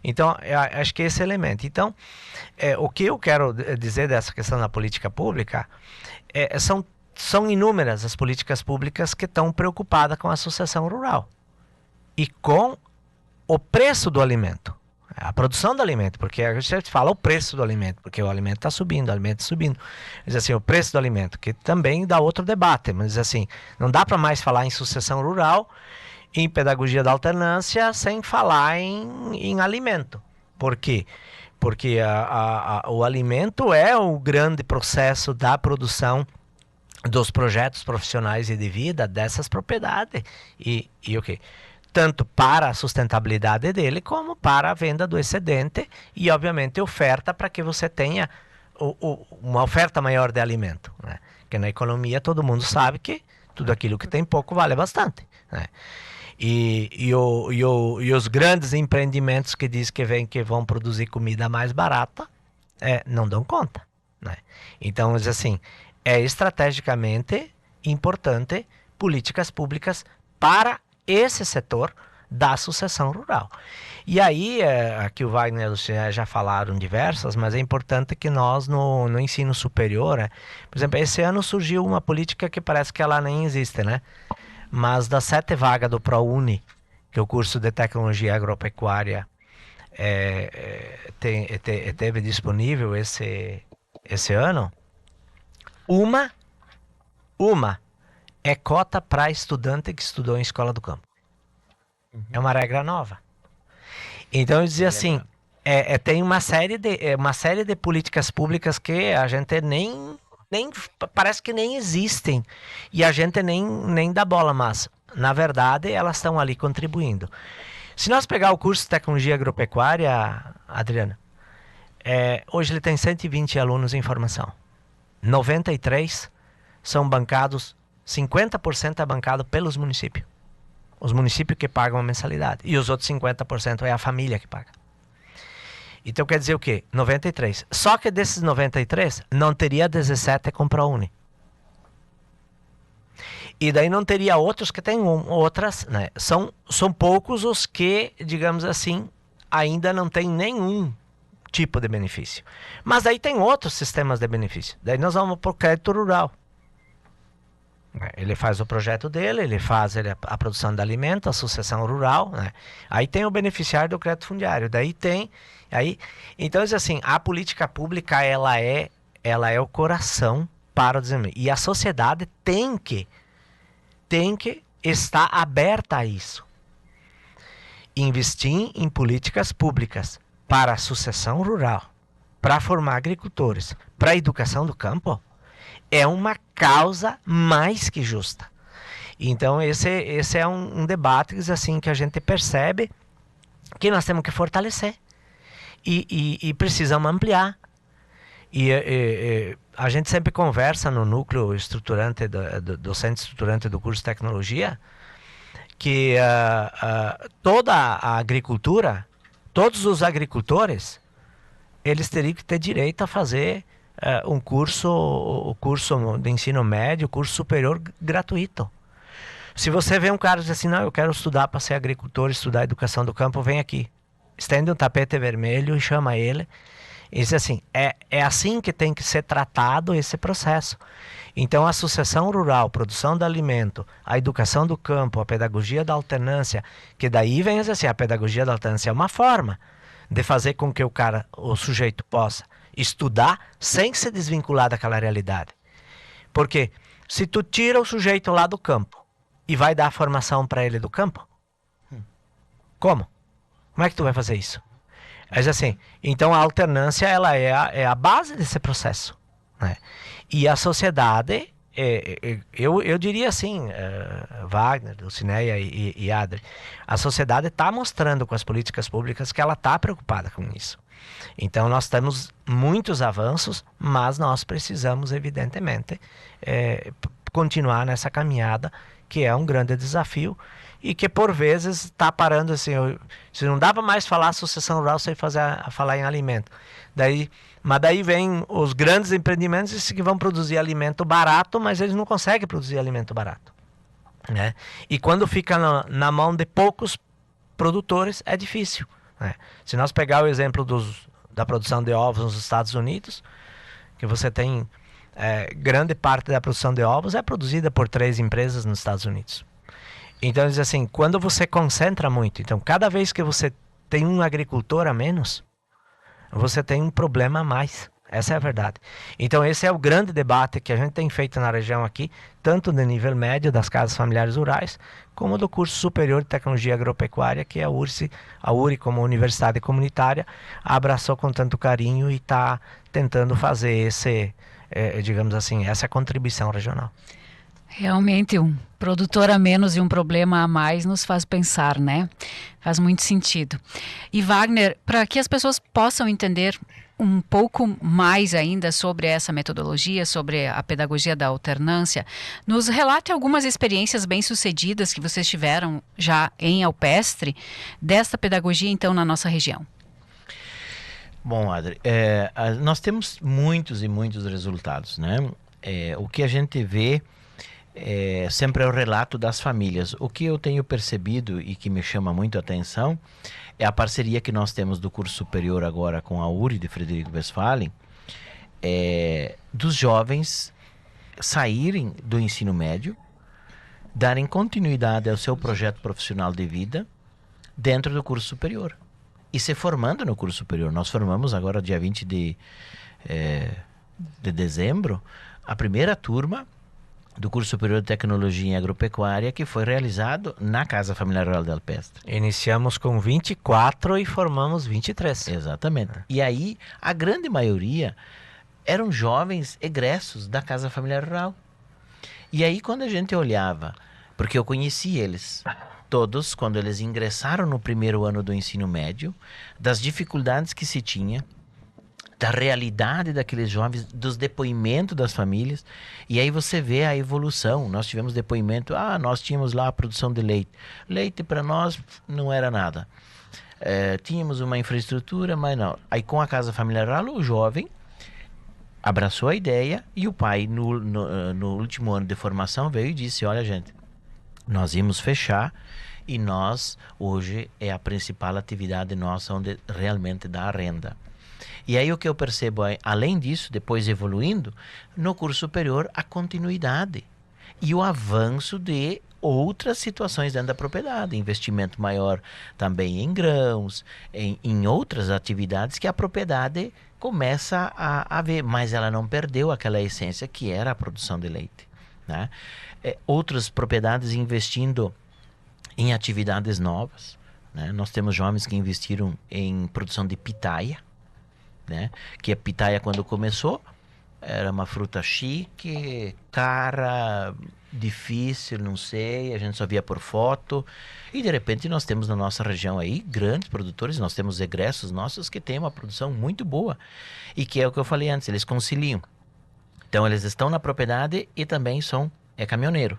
Então, acho que esse elemento. Então, o que eu quero dizer dessa questão da política pública são inúmeras as políticas públicas que estão preocupadas com a associação rural e com o preço do alimento, a produção do alimento, porque a gente fala o preço do alimento, porque o alimento está subindo, o alimento está subindo. Diz assim, o preço do alimento, que também dá outro debate, mas assim, não dá para mais falar em sucessão rural, em pedagogia da alternância, sem falar em alimento. Por quê? Porque o alimento é o grande processo da produção dos projetos profissionais e de vida dessas propriedades. E o quê? Tanto para a sustentabilidade dele, como para a venda do excedente e, obviamente, oferta para que você tenha uma oferta maior de alimento, né? Porque na economia todo mundo sabe que tudo aquilo que tem pouco vale bastante, né? E os grandes empreendimentos que diz que vão produzir comida mais barata não dão conta, né? Então, assim, é estrategicamente importante políticas públicas para esse setor da sucessão rural. E aí, aqui o Wagner e a Lucinéia já falaram diversas, mas é importante que nós no ensino superior, por exemplo, esse ano surgiu uma política que parece que ela nem existe, né? Mas das 7 vagas do ProUni, que é o curso de tecnologia agropecuária teve disponível esse ano, uma é cota para estudante que estudou em escola do campo. É uma regra nova. Então eu dizia assim, tem uma série de políticas públicas que a gente nem parece que nem existem e a gente nem dá bola, mas na verdade elas estão ali contribuindo. Se nós pegar o curso de tecnologia agropecuária, Adriana, hoje ele tem 120 alunos em formação. 93 são bancados, 50% é bancado pelos municípios. Os municípios que pagam a mensalidade. E os outros 50% é a família que paga. Então quer dizer o quê? 93. Só que desses 93, não teria 17 com ProUni. E daí não teria outros que têm outras, né? São poucos os que, digamos assim, ainda não tem nenhum tipo de benefício. Mas daí tem outros sistemas de benefício. Daí nós vamos para o crédito rural. Ele faz o projeto dele, ele faz a produção de alimento, a sucessão rural, né? Aí tem o beneficiário do crédito fundiário. Então, assim, a política pública ela é o coração para o desenvolvimento. E a sociedade tem que estar aberta a isso. Investir em políticas públicas para a sucessão rural, para formar agricultores, para a educação do campo, é uma causa mais que justa. Então esse é um debate assim, que a gente percebe que nós temos que fortalecer e precisamos ampliar. A gente sempre conversa no núcleo estruturante, do centro estruturante do curso de tecnologia, que toda a agricultura, todos os agricultores, eles teriam que ter direito a fazer o curso de ensino médio, curso superior gratuito. Se você vê um cara e diz assim, não, eu quero estudar para ser agricultor, estudar educação do campo, vem aqui. Estende um tapete vermelho e chama ele. E diz assim, é assim que tem que ser tratado esse processo. Então a sucessão rural, produção de alimento, a educação do campo, a pedagogia da alternância, que daí vem assim, a pedagogia da alternância é uma forma de fazer com que o sujeito possa estudar sem se desvincular daquela realidade. Porque se tu tira o sujeito lá do campo e vai dar a formação para ele do campo, como? Como é que tu vai fazer isso? Mas assim, então a alternância ela é a base desse processo, né? E a sociedade, eu diria assim, Wagner, Lucinéia e Adri, a sociedade está mostrando com as políticas públicas que ela está preocupada com isso. Então nós temos muitos avanços, mas nós precisamos evidentemente continuar nessa caminhada, que é um grande desafio e que por vezes está parando assim, se não dava mais falar sucessão rural sem falar em alimento. Mas daí vem os grandes empreendimentos que vão produzir alimento barato, mas eles não conseguem produzir alimento barato, né? E quando fica na mão de poucos produtores, é difícil, né? Se nós pegar o exemplo da produção de ovos nos Estados Unidos, que você tem grande parte da produção de ovos é produzida por 3 empresas nos Estados Unidos. Então, diz assim, quando você concentra muito, então cada vez que você tem um agricultor a menos, você tem um problema a mais. Essa é a verdade. Então esse é o grande debate que a gente tem feito na região aqui, tanto no nível médio das casas familiares rurais, como do curso superior de tecnologia agropecuária, que a URI como universidade comunitária abraçou com tanto carinho e está tentando fazer digamos assim, essa contribuição regional. Realmente, um produtor a menos e um problema a mais nos faz pensar, né? Faz muito sentido. E Wagner, para que as pessoas possam entender um pouco mais ainda sobre essa metodologia, sobre a pedagogia da alternância, nos relate algumas experiências bem-sucedidas que vocês tiveram já em Alpestre, desta pedagogia então na nossa região. Bom, Adri, nós temos muitos e muitos resultados, né? O que a gente vê sempre é o relato das famílias. O que eu tenho percebido e que me chama muito a atenção é a parceria que nós temos do curso superior agora com a URI de Frederico Westphalen, dos jovens saírem do ensino médio, darem continuidade ao seu projeto profissional de vida dentro do curso superior e se formando no curso superior. Nós formamos agora dia 20 de dezembro a primeira turma do curso superior de tecnologia em agropecuária, que foi realizado na Casa Familiar Rural de Alpestre. Iniciamos com 24 e formamos 23. Exatamente. E aí a grande maioria eram jovens egressos da Casa Familiar Rural. E aí quando a gente olhava, porque eu conheci eles todos quando eles ingressaram no primeiro ano do ensino médio, das dificuldades que se tinha, da realidade daqueles jovens, dos depoimentos das famílias, e aí você vê a evolução. Nós tivemos depoimento, nós tínhamos lá a produção de leite. Leite para nós não era nada. Tínhamos uma infraestrutura, mas não. Aí com a Casa Familiar Rural, o jovem abraçou a ideia e o pai, no último ano de formação, veio e disse, olha gente, nós íamos fechar e nós, hoje, é a principal atividade nossa onde realmente dá a renda. E aí o que eu percebo é, além disso, depois evoluindo, no curso superior, a continuidade e o avanço de outras situações dentro da propriedade, investimento maior também em grãos, em outras atividades que a propriedade começa a ver, mas ela não perdeu aquela essência que era a produção de leite, né? Outras propriedades investindo em atividades novas, né? Nós temos jovens que investiram em produção de pitaia, né? Que a pitaia, quando começou, era uma fruta chique, cara, difícil, não sei, a gente só via por foto, e de repente nós temos na nossa região aí grandes produtores, nós temos egressos nossos que têm uma produção muito boa, e que é o que eu falei antes, eles conciliam. Então eles estão na propriedade e também é caminhoneiro.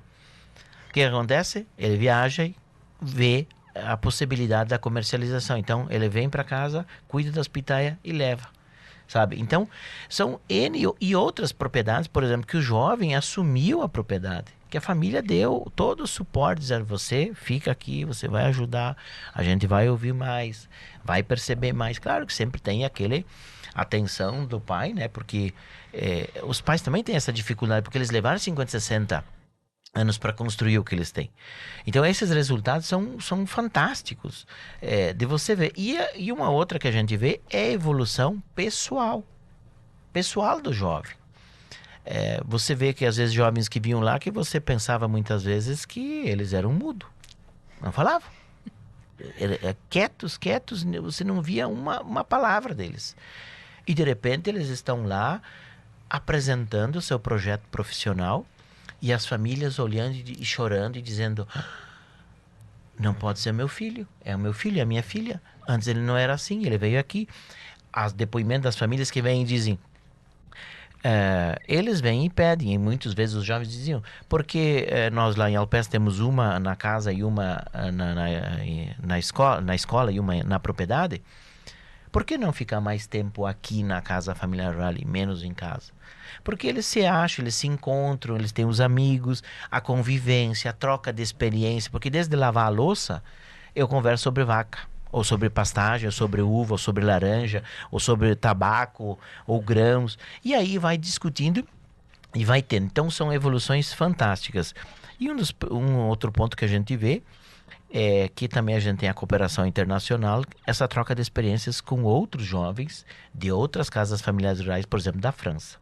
O que acontece? Ele viaja e vê a possibilidade da comercialização, então ele vem para casa, cuida das pitaias e leva. Sabe? Então, são N e outras propriedades, por exemplo, que o jovem assumiu a propriedade, que a família deu todo o suporte, dizendo, você fica aqui, você vai ajudar, a gente vai ouvir mais, vai perceber mais. Claro que sempre tem aquele atenção do pai, né? Porque os pais também têm essa dificuldade, porque eles levaram 50, 60 anos para construir o que eles têm. Então esses resultados são fantásticos de você ver. E uma outra que a gente vê é a evolução pessoal do jovem. Você vê que às vezes jovens que vinham lá, que você pensava muitas vezes que eles eram mudos, não falavam. Quietos, você não via uma palavra deles. E de repente eles estão lá apresentando o seu projeto profissional, e as famílias olhando e chorando e dizendo, não pode ser meu filho, é o meu filho, é a minha filha. Antes ele não era assim, ele veio aqui. Os depoimentos das famílias que vêm e dizem, eles vêm e pedem, e muitas vezes os jovens diziam, porque nós lá em Alpestre temos uma na casa e uma na escola e uma na propriedade, por que não ficar mais tempo aqui na Casa Familiar Rural e menos em casa? Porque eles se acham, eles se encontram, eles têm os amigos, a convivência, a troca de experiência. Porque desde lavar a louça, eu converso sobre vaca, ou sobre pastagem, ou sobre uva, ou sobre laranja, ou sobre tabaco, ou grãos. E aí vai discutindo e vai tendo. Então são evoluções fantásticas. E um outro ponto que a gente vê é que também a gente tem a cooperação internacional, essa troca de experiências com outros jovens de outras casas familiares rurais, por exemplo, da França.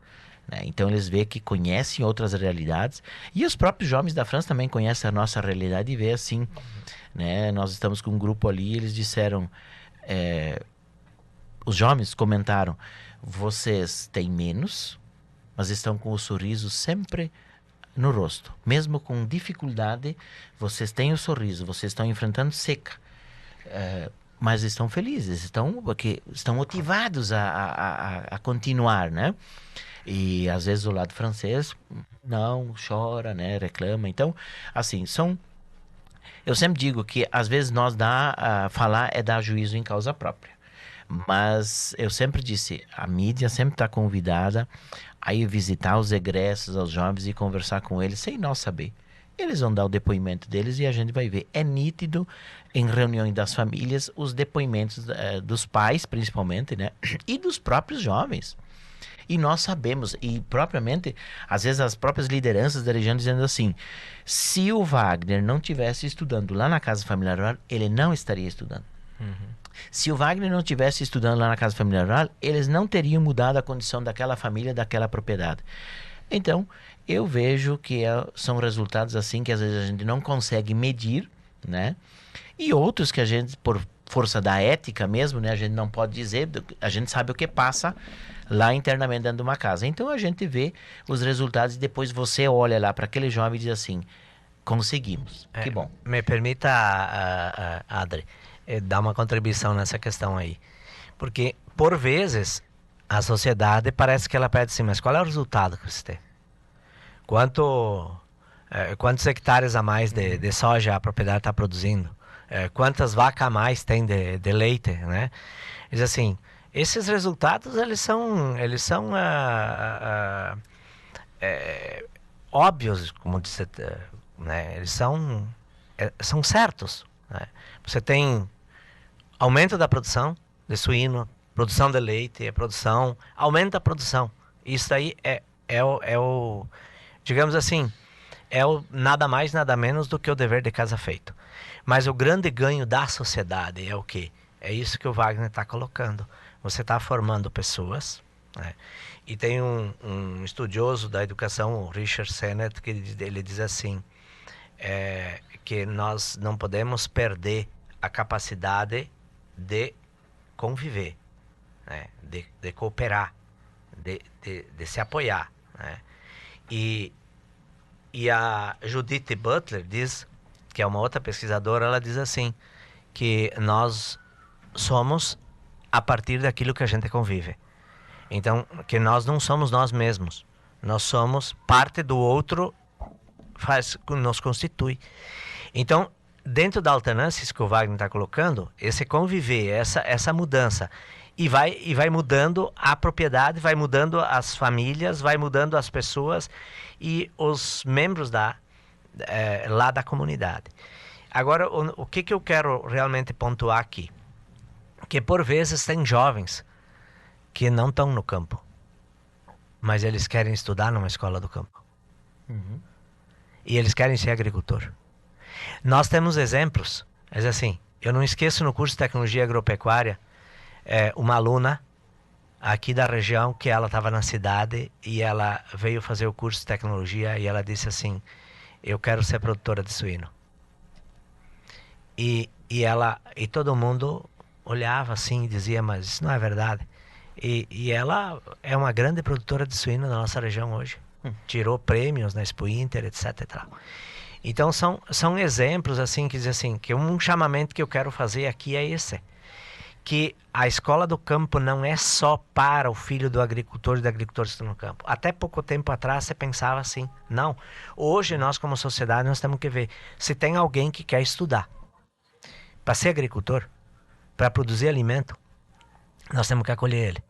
Então eles veem que conhecem outras realidades, e os próprios jovens da França também conhecem a nossa realidade e vê assim, né? Nós estamos com um grupo ali, eles disseram, os jovens comentaram, vocês têm menos, mas estão com o sorriso sempre no rosto, mesmo com dificuldade, vocês têm o sorriso, vocês estão enfrentando seca, mas estão felizes, porque estão motivados a continuar, né? E às vezes o lado francês não chora, né, reclama. Então, assim, eu sempre digo que às vezes nós falar é dar juízo em causa própria. Mas eu sempre disse, a mídia sempre está convidada a ir visitar os egressos, os jovens e conversar com eles sem nós saber. Eles vão dar o depoimento deles e a gente vai ver. É nítido em reuniões das famílias os depoimentos dos pais, principalmente, né? E dos próprios jovens. E nós sabemos, e propriamente, às vezes as próprias lideranças da região dizendo assim, se o Wagner não tivesse estudando lá na Casa Familiar Rural, ele não estaria estudando. Se o Wagner não tivesse estudando lá na Casa Familiar Rural, eles não teriam mudado a condição daquela família, daquela propriedade. Então, eu vejo que são resultados assim que às vezes a gente não consegue medir, né? E outros que a gente, por força da ética mesmo, né? A gente não pode dizer, a gente sabe o que passa lá internamente dentro de uma casa. Então a gente vê os resultados e depois você olha lá para aquele jovem e diz assim, conseguimos, que bom. Me permita, Adri, dar uma contribuição nessa questão aí. Porque, por vezes, a sociedade parece que ela pede assim, mas qual é o resultado que você tem? Quantos hectares a mais de soja a propriedade está produzindo? Quantas vacas a mais tem de leite, né? Diz assim, esses resultados, eles são óbvios, como disse, né? Eles são certos, né? Você tem aumento da produção de suíno, produção de leite, aumenta a produção. Isso aí é o digamos assim, nada mais, nada menos do que o dever de casa feito. Mas o grande ganho da sociedade é o quê? É isso que o Wagner está colocando. Você está formando pessoas, né? E tem um estudioso da educação, o Richard Sennett, que ele diz assim, que nós não podemos perder a capacidade de conviver, né? De cooperar, de se apoiar, né? E a Judith Butler diz, que é uma outra pesquisadora, ela diz assim, que nós somos a partir daquilo que a gente convive. Então, que nós não somos nós mesmos. Nós somos parte do outro, nos constitui. Então, dentro da alternância, isso que o Wagner está colocando, esse conviver, essa mudança, e vai mudando a propriedade, vai mudando as famílias, vai mudando as pessoas e os membros lá da comunidade. Agora, o que eu quero realmente pontuar aqui? Que por vezes tem jovens que não estão no campo, mas eles querem estudar numa escola do campo. E eles querem ser agricultor. Nós temos exemplos, mas assim, eu não esqueço no curso de Tecnologia Agropecuária, uma aluna aqui da região, que ela estava na cidade e ela veio fazer o curso de tecnologia e ela disse assim, eu quero ser produtora de suíno. E todo mundo olhava assim e dizia, mas isso não é verdade. E ela é uma grande produtora de suíno na nossa região hoje. Tirou prêmios na Expo Inter, etc. E tal. Então são exemplos assim que dizem assim, que um chamamento que eu quero fazer aqui é esse. Que a escola do campo não é só para o filho do agricultor e da agricultora que estão no campo. Até pouco tempo atrás você pensava assim. Não. Hoje nós como sociedade nós temos que ver se tem alguém que quer estudar. Para ser agricultor, para produzir alimento, nós temos que acolher ele.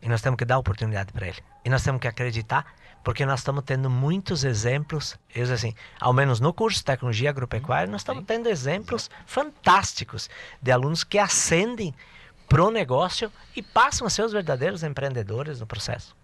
E nós temos que dar oportunidade para ele. E nós temos que acreditar, porque nós estamos tendo muitos exemplos, assim, ao menos no curso de Tecnologia Agropecuária, nós estamos tendo exemplos fantásticos de alunos que ascendem pro negócio e passam a ser os verdadeiros empreendedores no processo.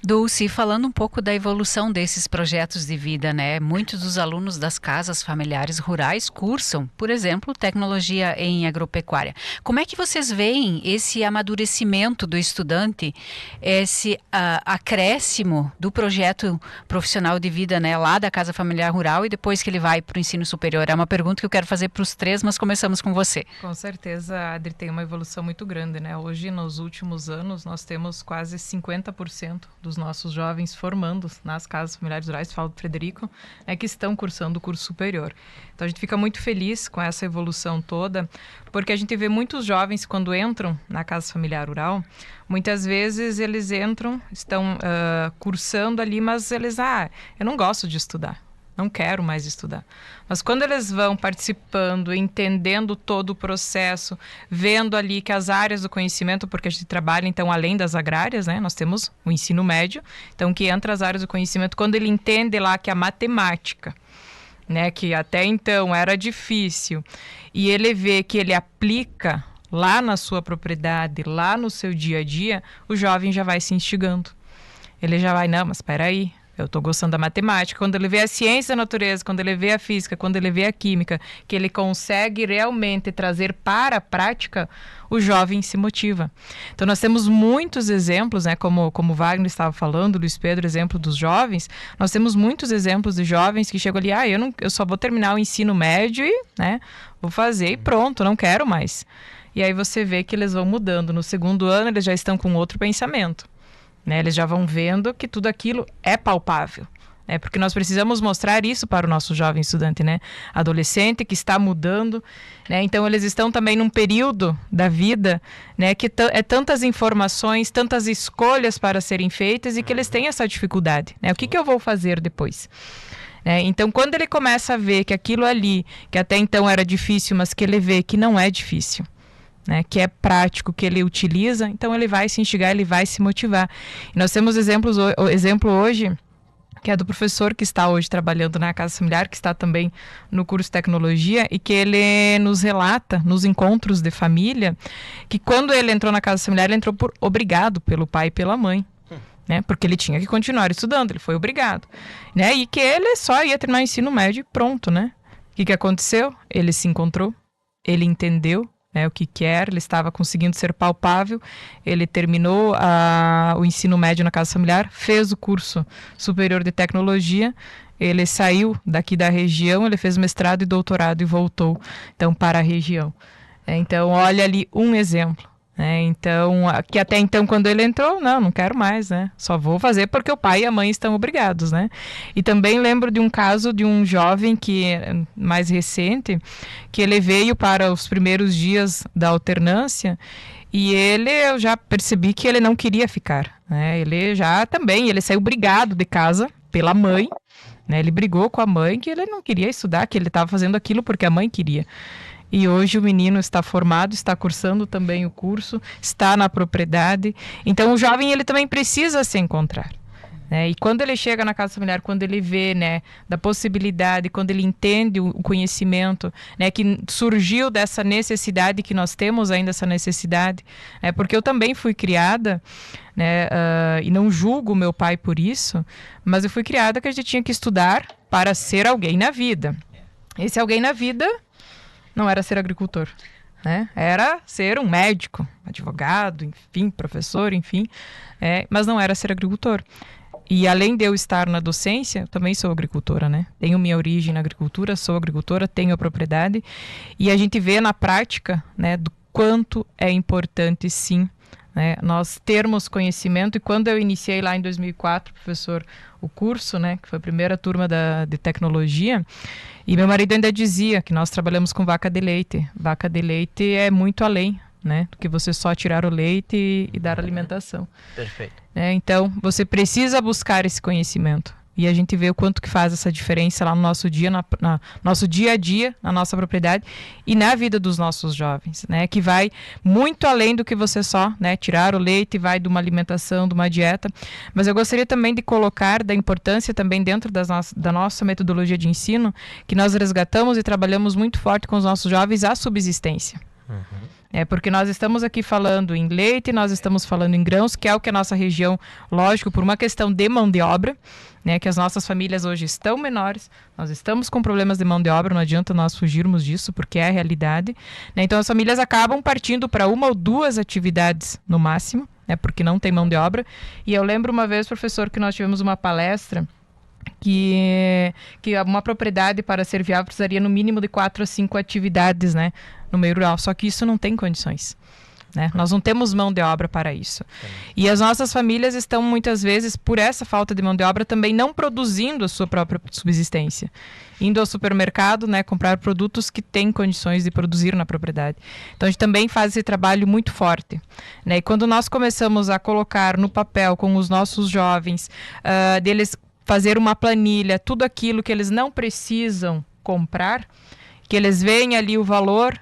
Dulce, falando um pouco da evolução desses projetos de vida, né? Muitos dos alunos das casas familiares rurais cursam, por exemplo, tecnologia em agropecuária. Como é que vocês veem esse amadurecimento do estudante, esse acréscimo do projeto profissional de vida, né? Lá da casa familiar rural e depois que ele vai para o ensino superior? É uma pergunta que eu quero fazer para os três, mas começamos com você. Com certeza, a Adri tem uma evolução muito grande, né? Hoje, nos últimos anos, nós temos quase 50% dos nossos jovens formando nas casas familiares rurais, falo do Frederico, que estão cursando o curso superior. Então a gente fica muito feliz com essa evolução toda, porque a gente vê muitos jovens quando entram na casa familiar rural, muitas vezes eles entram, estão cursando ali, mas eles, eu não gosto de estudar. não quero mais estudar. Mas quando eles vão participando, entendendo todo o processo, vendo ali que as áreas do conhecimento, porque a gente trabalha, então, além das agrárias, né? Nós temos o ensino médio, então, que entra as áreas do conhecimento, quando ele entende lá que a matemática, né, que até então era difícil, e ele vê que ele aplica lá na sua propriedade, lá no seu dia a dia, o jovem já vai se instigando. Ele já vai, não, mas espera aí, eu estou gostando da matemática. Quando ele vê a ciência da natureza, quando ele vê a física, quando ele vê a química, que ele consegue realmente trazer para a prática, o jovem se motiva. Então nós temos muitos exemplos, né, como o Wagner estava falando, Luiz Pedro, exemplo dos jovens, nós temos muitos exemplos de jovens que chegam ali, eu só vou terminar o ensino médio e, né, vou fazer e pronto, não quero mais. E aí você vê que eles vão mudando. No segundo ano eles já estão com outro pensamento. Né, eles já vão vendo que tudo aquilo é palpável, né, porque nós precisamos mostrar isso para o nosso jovem estudante, né, adolescente que está mudando, né, então eles estão também num período da vida, né, que é tantas informações, tantas escolhas para serem feitas e que eles têm essa dificuldade, né, o que eu vou fazer depois? Então quando ele começa a ver que aquilo ali, que até então era difícil, mas que ele vê que não é difícil, né, que é prático, que ele utiliza, então ele vai se instigar, ele vai se motivar. E nós temos exemplo hoje, que é do professor que está hoje trabalhando na Casa Familiar, que está também no curso de Tecnologia, e que ele nos relata, nos encontros de família, que quando ele entrou na Casa Familiar, ele entrou obrigado pelo pai e pela mãe. Né, porque ele tinha que continuar estudando, ele foi obrigado. Né, e que ele só ia terminar o ensino médio e pronto. Né? O que aconteceu? Ele se encontrou, ele entendeu, né, o que quer, ele estava conseguindo ser palpável, ele terminou o ensino médio na Casa Familiar, fez o curso superior de tecnologia, ele saiu daqui da região, ele fez mestrado e doutorado e voltou, então, para a região. Então, olha ali um exemplo. Então, que até então, quando ele entrou, não quero mais, né? Só vou fazer porque o pai e a mãe estão obrigados, né? E também lembro de um caso de um jovem que mais recente, que ele veio para os primeiros dias da alternância e eu já percebi que ele não queria ficar, né? Ele saiu brigado de casa pela mãe, né? Ele brigou com a mãe que ele não queria estudar, que ele estava fazendo aquilo porque a mãe queria. E hoje o menino está formado, está cursando também o curso, está na propriedade. Então o jovem ele também precisa se encontrar. Né? E quando ele chega na Casa Familiar, quando ele vê, né, da possibilidade, quando ele entende o conhecimento, né, que surgiu dessa necessidade, que nós temos ainda essa necessidade, né, porque eu também fui criada, né, e não julgo meu pai por isso, mas eu fui criada que a gente tinha que estudar para ser alguém na vida. Esse alguém na vida não era ser agricultor, né? Era ser um médico, advogado, enfim, professor, enfim, mas não era ser agricultor. E além de eu estar na docência, eu também sou agricultora, né? Tenho minha origem na agricultura, sou agricultora, tenho a propriedade, e a gente vê na prática, né, do quanto é importante, sim, né, nós termos conhecimento. E quando eu iniciei lá em 2004, professor, o curso, né, que foi a primeira turma de tecnologia, e meu marido ainda dizia que nós trabalhamos com vaca de leite. Vaca de leite é muito além, né, do que você só tirar o leite e dar alimentação. Perfeito. Então, você precisa buscar esse conhecimento. E a gente vê o quanto que faz essa diferença lá no nosso dia, nosso dia a dia, na nossa propriedade e na vida dos nossos jovens, né? Que vai muito além do que você só, né, tirar o leite, vai de uma alimentação, de uma dieta. Mas eu gostaria também de colocar da importância também dentro da nossa metodologia de ensino, que nós resgatamos e trabalhamos muito forte com os nossos jovens a subsistência. Porque nós estamos aqui falando em leite, nós estamos falando em grãos, que é o que a nossa região, lógico, por uma questão de mão de obra, né, que as nossas famílias hoje estão menores, nós estamos com problemas de mão de obra, não adianta nós fugirmos disso, porque é a realidade. Né, então as famílias acabam partindo para uma ou duas atividades no máximo, né, porque não tem mão de obra. E eu lembro uma vez, professor, que nós tivemos uma palestra que uma propriedade para ser viável precisaria no mínimo de 4 a 5 atividades, né, no meio rural, só que isso não tem condições. Né? Nós não temos mão de obra para isso. E as nossas famílias estão muitas vezes, por essa falta de mão de obra, também não produzindo a sua própria subsistência. Indo ao supermercado, né, comprar produtos que têm condições de produzir na propriedade. Então a gente também faz esse trabalho muito forte. Né? E quando nós começamos a colocar no papel com os nossos jovens, deles fazer uma planilha, tudo aquilo que eles não precisam comprar, que eles veem ali o valor,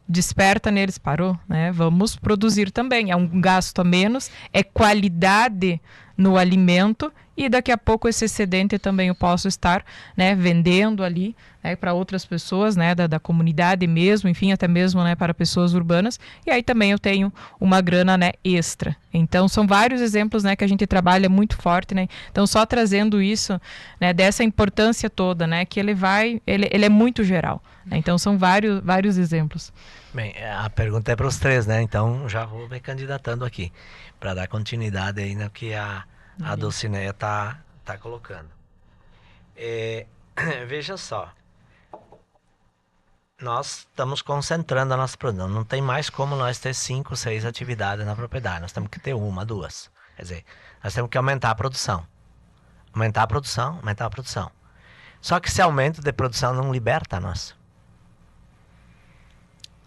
desperta neles, parou, né? Vamos produzir também. É um gasto a menos, é qualidade no alimento e daqui a pouco esse excedente também eu posso estar, né, vendendo ali, né, para outras pessoas, né, da comunidade mesmo, enfim, até mesmo, né, para pessoas urbanas, e aí também eu tenho uma grana, né, extra. Então são vários exemplos, né, que a gente trabalha muito forte, né, então só trazendo isso, né, dessa importância toda, né, que ele é muito geral, né? Então são vários exemplos. Bem, a pergunta é para os três, né, então já vou me candidatando aqui, para dar continuidade aí no que a Dulcineia tá colocando. Veja só, nós estamos concentrando a nossa produção. Não tem mais como nós ter 5, 6 atividades na propriedade. Nós temos que ter 1, 2. Quer dizer, nós temos que aumentar a produção. Aumentar a produção. Só que esse aumento de produção não liberta nós.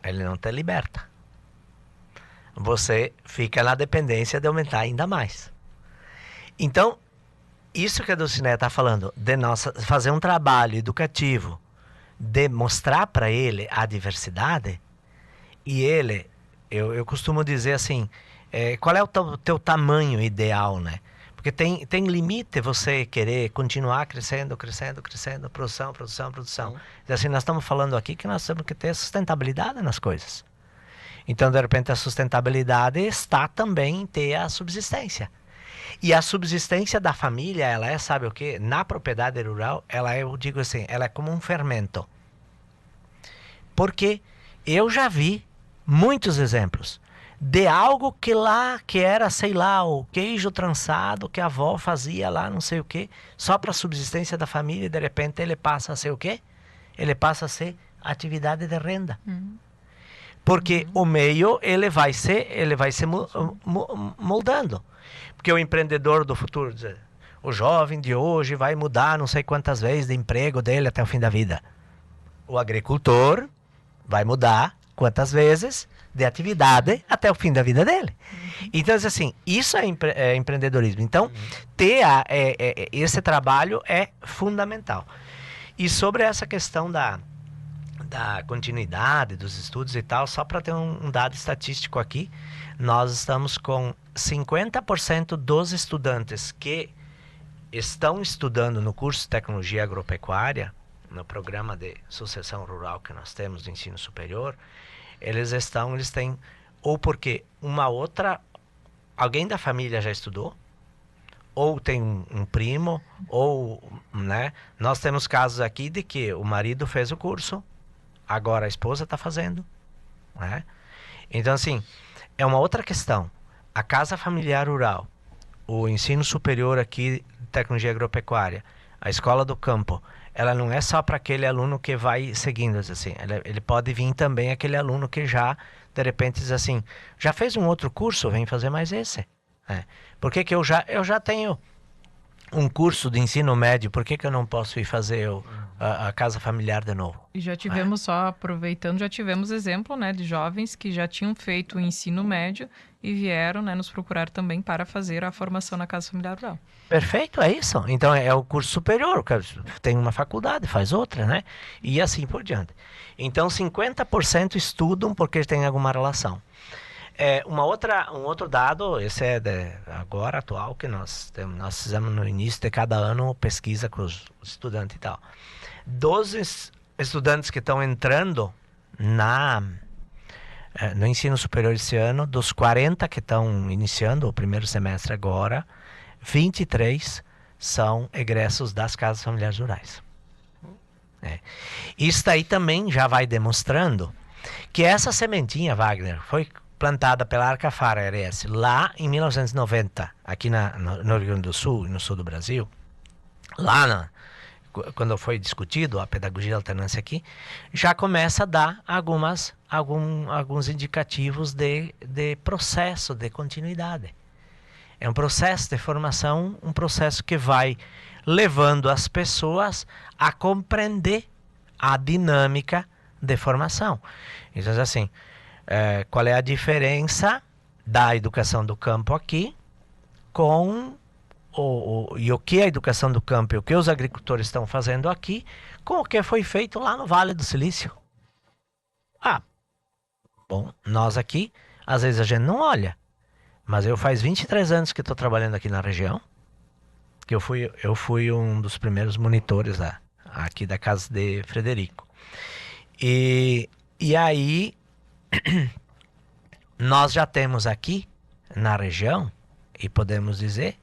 Ele não te liberta. Você fica na dependência de aumentar ainda mais. Então, isso que a Dulcineia está falando, de nós fazer um trabalho educativo, de mostrar para ele a diversidade, e ele, eu costumo dizer assim, qual é o teu tamanho ideal, né? Porque tem limite você querer continuar crescendo, produção. E assim, nós estamos falando aqui que nós temos que ter sustentabilidade nas coisas. Então, de repente, a sustentabilidade está também em ter a subsistência. E a subsistência da família, ela é, sabe o quê? Na propriedade rural, ela é, eu digo assim, ela é como um fermento. Porque eu já vi muitos exemplos de algo que era, sei lá, o queijo trançado que a avó fazia lá, não sei o quê, só para a subsistência da família, e de repente ele passa a ser o quê? Ele passa a ser atividade de renda. Porque o meio, ele vai se moldando. Porque o empreendedor do futuro, o jovem de hoje vai mudar não sei quantas vezes de emprego dele até o fim da vida. O agricultor vai mudar quantas vezes de atividade até o fim da vida dele. Então, assim, isso é empreendedorismo. Então, ter esse trabalho é fundamental. E sobre essa questão da continuidade dos estudos e tal, só para ter um dado estatístico aqui, nós estamos com 50% dos estudantes que estão estudando no curso de Tecnologia Agropecuária, no programa de sucessão rural que nós temos de ensino superior, eles têm, ou porque alguém da família já estudou, ou tem um primo, ou, né, nós temos casos aqui de que o marido fez o curso, agora a esposa está fazendo, né? Então, assim, é uma outra questão. A casa familiar rural, o ensino superior aqui de tecnologia agropecuária, a escola do campo, ela não é só para aquele aluno que vai seguindo, assim, ele pode vir também aquele aluno que já, de repente, diz assim, já fez um outro curso, vem fazer mais esse. Por que eu já tenho um curso de ensino médio, por que eu não posso ir fazer a casa familiar de novo? E já tivemos, só aproveitando, já tivemos exemplo, né, de jovens que já tinham feito o ensino médio e vieram, né, nos procurar também para fazer a formação na casa familiar rural. Perfeito, é isso. Então é o curso superior, tem uma faculdade, faz outra, né? E assim por diante. Então 50% estudam porque tem alguma relação. Um outro dado, esse é agora atual, que nós fizemos no início de cada ano pesquisa com os estudantes e tal. 12 estudantes que estão entrando no ensino superior esse ano, dos 40 que estão iniciando o primeiro semestre agora, 23 são egressos das casas familiares rurais. Isso daí também já vai demonstrando que essa sementinha, Wagner, foi plantada pela Arcafar ARS lá em 1990, aqui no Rio Grande do Sul e no sul do Brasil, quando foi discutido a pedagogia da alternância aqui, já começa a dar alguns indicativos de processo de continuidade. É um processo de formação, um processo que vai levando as pessoas a compreender a dinâmica de formação. Então, assim, qual é a diferença da educação do campo aqui com e o que a educação do campo e o que os agricultores estão fazendo aqui com o que foi feito lá no Vale do Silício. Bom, nós aqui, às vezes a gente não olha, mas eu faz 23 anos que estou trabalhando aqui na região, que eu fui um dos primeiros monitores aqui da casa de Frederico. E aí, nós já temos aqui na região, e podemos dizer,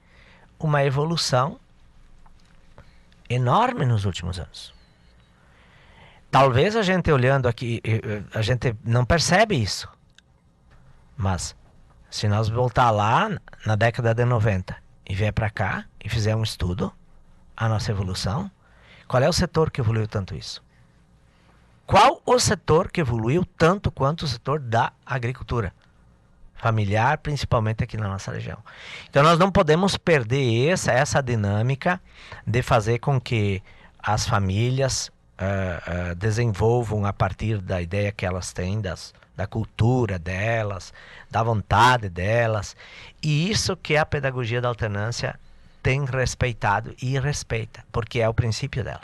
uma evolução enorme nos últimos anos. Talvez a gente olhando aqui, a gente não percebe isso. Mas, se nós voltar lá na década de 90 e vier para cá e fizer um estudo, a nossa evolução, qual é o setor que evoluiu tanto isso? Qual o setor que evoluiu tanto quanto o setor da agricultura familiar, principalmente aqui na nossa região? Então nós não podemos perder essa dinâmica de fazer com que as famílias desenvolvam a partir da ideia que elas têm, da cultura delas, da vontade delas. E isso que a pedagogia da alternância tem respeitado e respeita, porque é o princípio dela.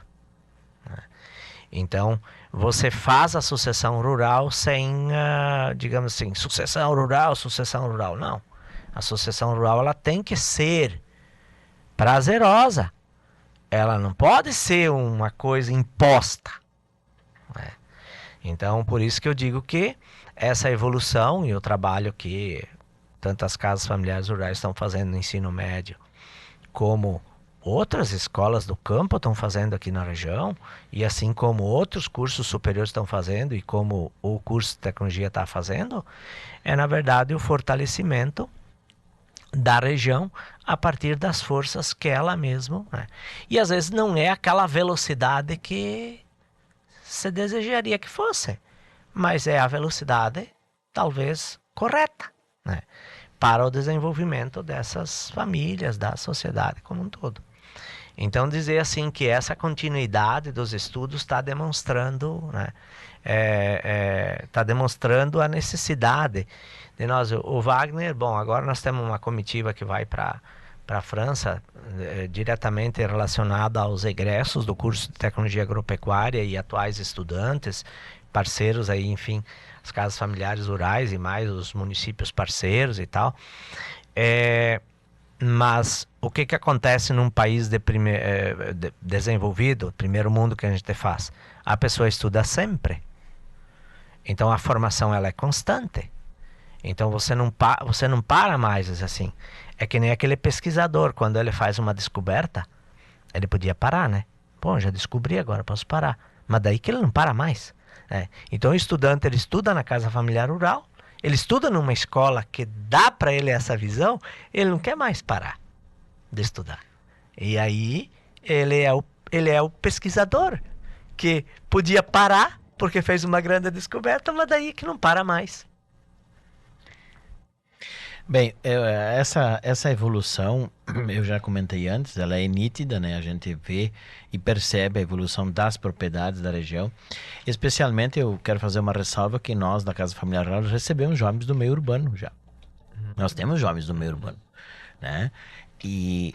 Então, você faz a sucessão rural sem, digamos assim, sucessão rural. Não. A sucessão rural ela tem que ser prazerosa. Ela não pode ser uma coisa imposta. Então, por isso que eu digo que essa evolução e o trabalho que tantas casas familiares rurais estão fazendo no ensino médio, como outras escolas do campo estão fazendo aqui na região, e assim como outros cursos superiores estão fazendo, e como o curso de tecnologia está fazendo, é na verdade o fortalecimento da região a partir das forças que ela mesma, e às vezes não é aquela velocidade que se desejaria que fosse, mas é a velocidade talvez correta, para o desenvolvimento dessas famílias, da sociedade como um todo. Então dizer assim que essa continuidade dos estudos está demonstrando, está demonstrando a necessidade de nós. O Wagner, bom, agora nós temos uma comitiva que vai para a França, diretamente relacionada aos egressos do curso de tecnologia agropecuária e atuais estudantes, parceiros aí, enfim, as casas familiares rurais e mais os municípios parceiros e tal. Mas o que acontece num país desenvolvido, primeiro mundo que a gente faz? A pessoa estuda sempre. Então a formação ela é constante. Então você não para mais assim. É que nem aquele pesquisador, quando ele faz uma descoberta, ele podia parar, né? Bom, já descobri, agora posso parar. Mas daí que ele não para mais. Então o estudante, ele estuda na casa familiar rural, ele estuda numa escola que dá para ele essa visão, ele não quer mais parar de estudar. E aí ele é o pesquisador que podia parar porque fez uma grande descoberta, mas daí que não para mais. Bem, essa evolução, eu já comentei antes, ela é nítida, né? A gente vê e percebe a evolução das propriedades da região. Especialmente, eu quero fazer uma ressalva que nós, da Casa Familiar Rural, recebemos jovens do meio urbano já. Nós temos jovens do meio urbano, né? E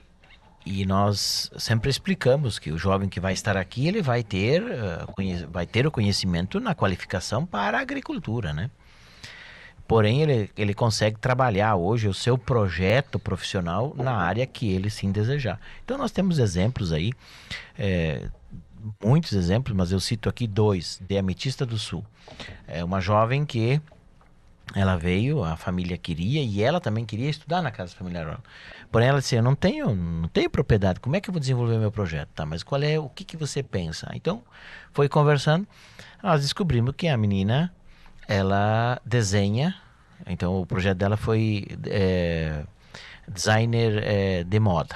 nós sempre explicamos que o jovem que vai estar aqui, ele vai ter o conhecimento na qualificação para a agricultura, né? Porém, ele consegue trabalhar hoje o seu projeto profissional na área que ele sim desejar. Então, nós temos exemplos aí, muitos exemplos, mas eu cito aqui 2, de Ametista do Sul. É uma jovem que ela veio, a família queria, e ela também queria estudar na Casa Familiar Rural. Porém, ela disse, eu não tenho propriedade, como é que eu vou desenvolver meu projeto? Tá, mas o que você pensa? Então, foi conversando, nós descobrimos que a menina, ela desenha, então o projeto dela foi designer de moda.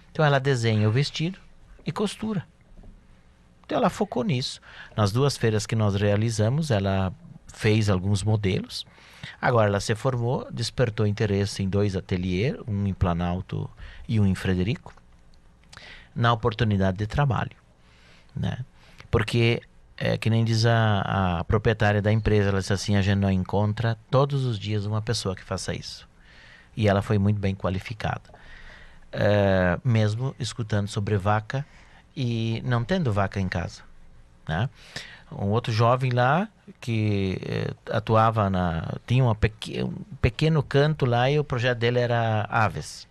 Então ela desenha o vestido e costura. Então ela focou nisso. Nas 2 feiras que nós realizamos, ela fez alguns modelos. Agora ela se formou, despertou interesse em 2 ateliês, um em Planalto e um em Frederico, na oportunidade de trabalho, né? Porque que nem diz a proprietária da empresa, ela disse assim, a gente não encontra todos os dias uma pessoa que faça isso. E ela foi muito bem qualificada. mesmo escutando sobre vaca e não tendo vaca em casa, né? Um outro jovem lá que atuava tinha um pequeno canto lá e o projeto dele era aves.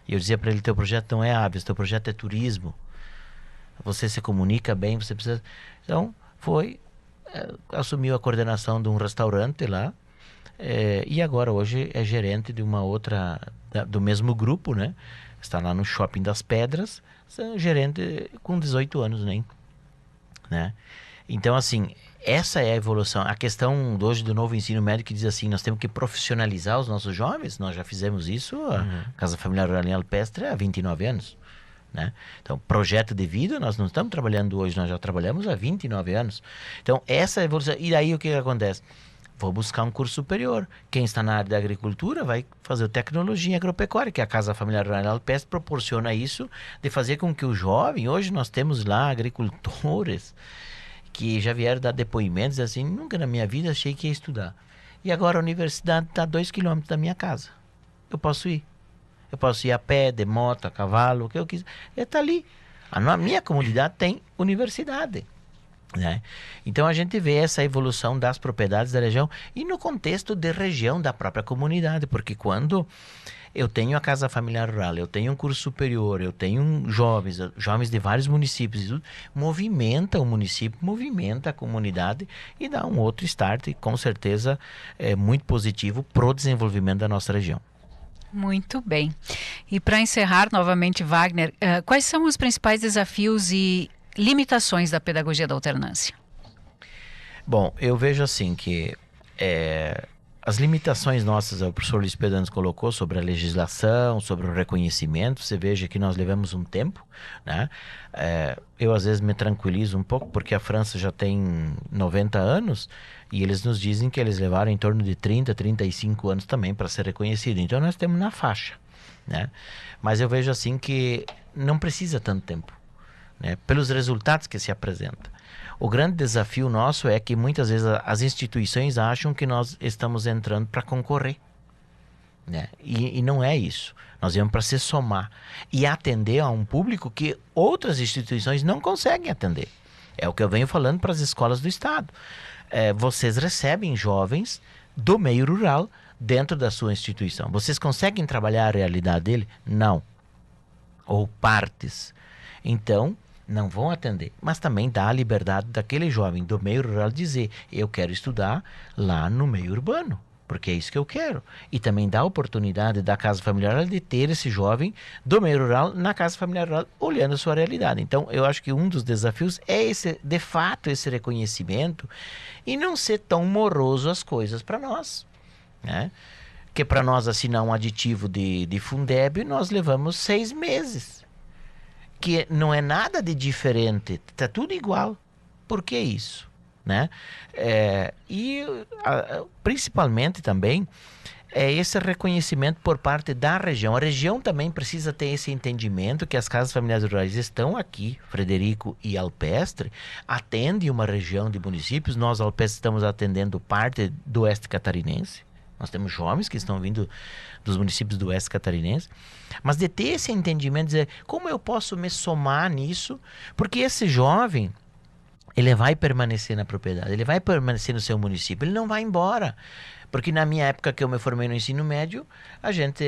E eu dizia para ele, teu projeto não é aves, teu projeto é turismo. Você se comunica bem, você precisa... Então, assumiu a coordenação de um restaurante lá, e agora hoje é gerente de uma outra, do mesmo grupo, né? Está lá no Shopping das Pedras, gerente com 18 anos, né? Então, assim, essa é a evolução. A questão hoje do novo ensino médio que diz assim, nós temos que profissionalizar os nossos jovens. Nós já fizemos isso, a Casa Familiar Rural em Alpestre, há 29 anos. Né? Então, projeto de vida, nós não estamos trabalhando hoje, nós já trabalhamos há 29 anos. Então, essa é a evolução. E daí o que acontece? Vou buscar um curso superior. Quem está na área da agricultura vai fazer tecnologia agropecuária, que a Casa Familiar Rural em Alpestre proporciona isso, de fazer com que o jovem, hoje nós temos lá agricultores que já vieram dar depoimentos assim, nunca na minha vida achei que ia estudar. E agora a universidade está a 2 quilômetros da minha casa. Eu posso ir. Eu posso ir a pé, de moto, a cavalo, o que eu quiser. Está ali. A minha comunidade tem universidade. Né? Então a gente vê essa evolução das propriedades da região e no contexto de região da própria comunidade, porque quando eu tenho a Casa Familiar Rural, eu tenho um curso superior, eu tenho jovens de vários municípios, e tudo, movimenta o município, movimenta a comunidade e dá um outro start, e com certeza é muito positivo para o desenvolvimento da nossa região. Muito bem. E para encerrar novamente, Wagner, quais são os principais desafios e limitações da pedagogia da alternância? Bom, eu vejo assim que as limitações nossas, o professor Luiz Pedro nos colocou sobre a legislação, sobre o reconhecimento, você veja que nós levamos um tempo, né? Eu às vezes me tranquilizo um pouco, porque a França já tem 90 anos e eles nos dizem que eles levaram em torno de 30, 35 anos também para ser reconhecido. Então nós temos na faixa, né? Mas eu vejo assim que não precisa tanto tempo, né? Pelos resultados que se apresentam. O grande desafio nosso é que muitas vezes as instituições acham que nós estamos entrando para concorrer, né? E não é isso. Nós viemos para se somar e atender a um público que outras instituições não conseguem atender. É o que eu venho falando para as escolas do Estado. Vocês recebem jovens do meio rural dentro da sua instituição. Vocês conseguem trabalhar a realidade dele? Não. Ou partes. Então, não vão atender, mas também dá a liberdade daquele jovem do meio rural dizer, eu quero estudar lá no meio urbano, porque é isso que eu quero. E também dá a oportunidade da Casa Familiar de ter esse jovem do meio rural na Casa Familiar Rural, olhando a sua realidade. Então, eu acho que um dos desafios é de fato, esse reconhecimento e não ser tão moroso as coisas para nós, né? Que para nós assinar um aditivo de Fundeb, nós levamos 6 meses. Que não é nada de diferente, está tudo igual. Por que isso? Né? Principalmente também esse reconhecimento por parte da região. A região também precisa ter esse entendimento que as casas familiares rurais estão aqui, Frederico e Alpestre, atendem uma região de municípios. Nós, Alpestre, estamos atendendo parte do oeste catarinense. Nós temos jovens que estão vindo dos municípios do oeste catarinense, mas de ter esse entendimento, dizer, como eu posso me somar nisso? Porque esse jovem, ele vai permanecer na propriedade, ele vai permanecer no seu município, ele não vai embora. Porque na minha época que eu me formei no ensino médio, a gente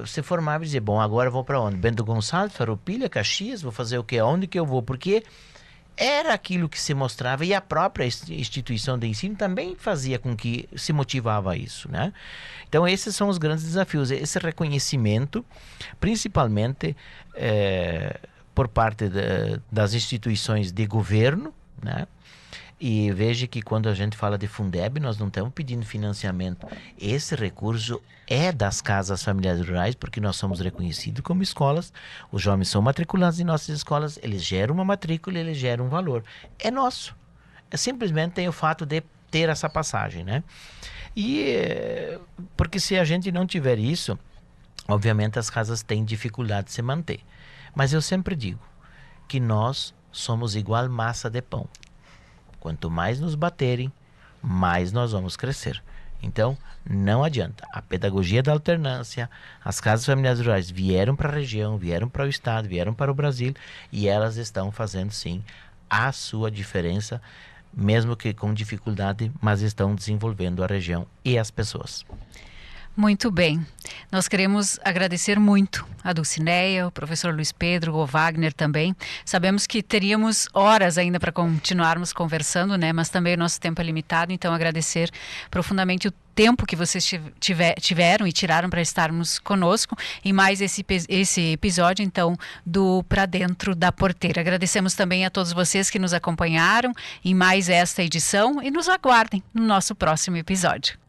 se formava e dizia, bom, agora eu vou para onde? Bento Gonçalves, Farroupilha, Caxias, vou fazer o quê? Onde que eu vou? Porque era aquilo que se mostrava e a própria instituição de ensino também fazia com que se motivava a isso, né? Então esses são os grandes desafios, esse reconhecimento, principalmente por parte das instituições de governo, né? E veja que quando a gente fala de Fundeb, nós não estamos pedindo financiamento. Esse recurso é das casas familiares rurais, porque nós somos reconhecidos como escolas. Os jovens são matriculados em nossas escolas, eles geram uma matrícula, eles geram um valor. É nosso. Simplesmente tem o fato de ter essa passagem, né? Porque se a gente não tiver isso, obviamente as casas têm dificuldade de se manter. Mas eu sempre digo que nós somos igual massa de pão. Quanto mais nos baterem, mais nós vamos crescer. Então, não adianta. A pedagogia da alternância, as casas familiares rurais vieram para a região, vieram para o estado, vieram para o Brasil, e elas estão fazendo sim a sua diferença, mesmo que com dificuldade, mas estão desenvolvendo a região e as pessoas. Muito bem. Nós queremos agradecer muito a Dulcineia, o professor Luiz Pedro, o Wagner também. Sabemos que teríamos horas ainda para continuarmos conversando, né? Mas também o nosso tempo é limitado, então agradecer profundamente o tempo que vocês tiveram e tiraram para estarmos conosco em mais esse episódio, então, do Pra Dentro da Porteira. Agradecemos também a todos vocês que nos acompanharam em mais esta edição e nos aguardem no nosso próximo episódio.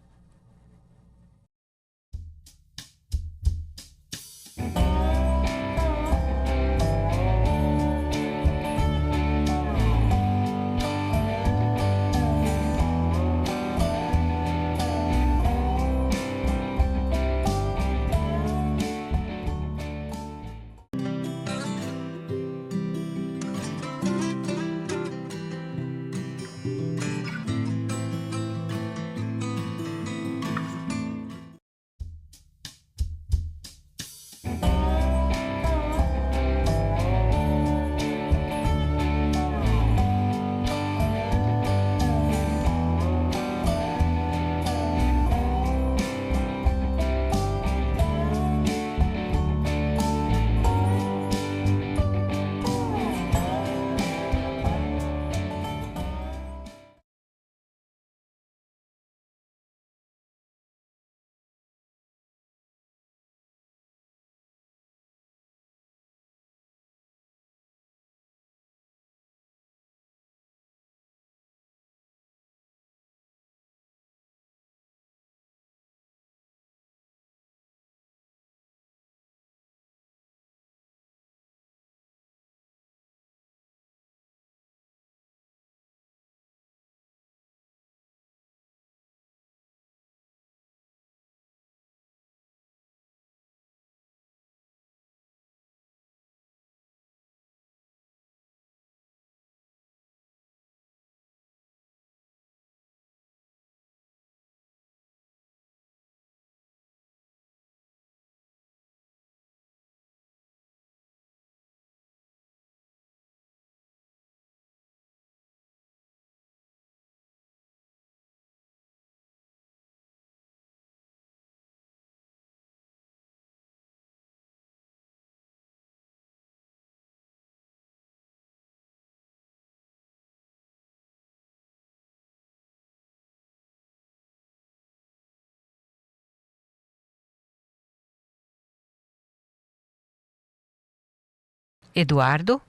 Eduardo?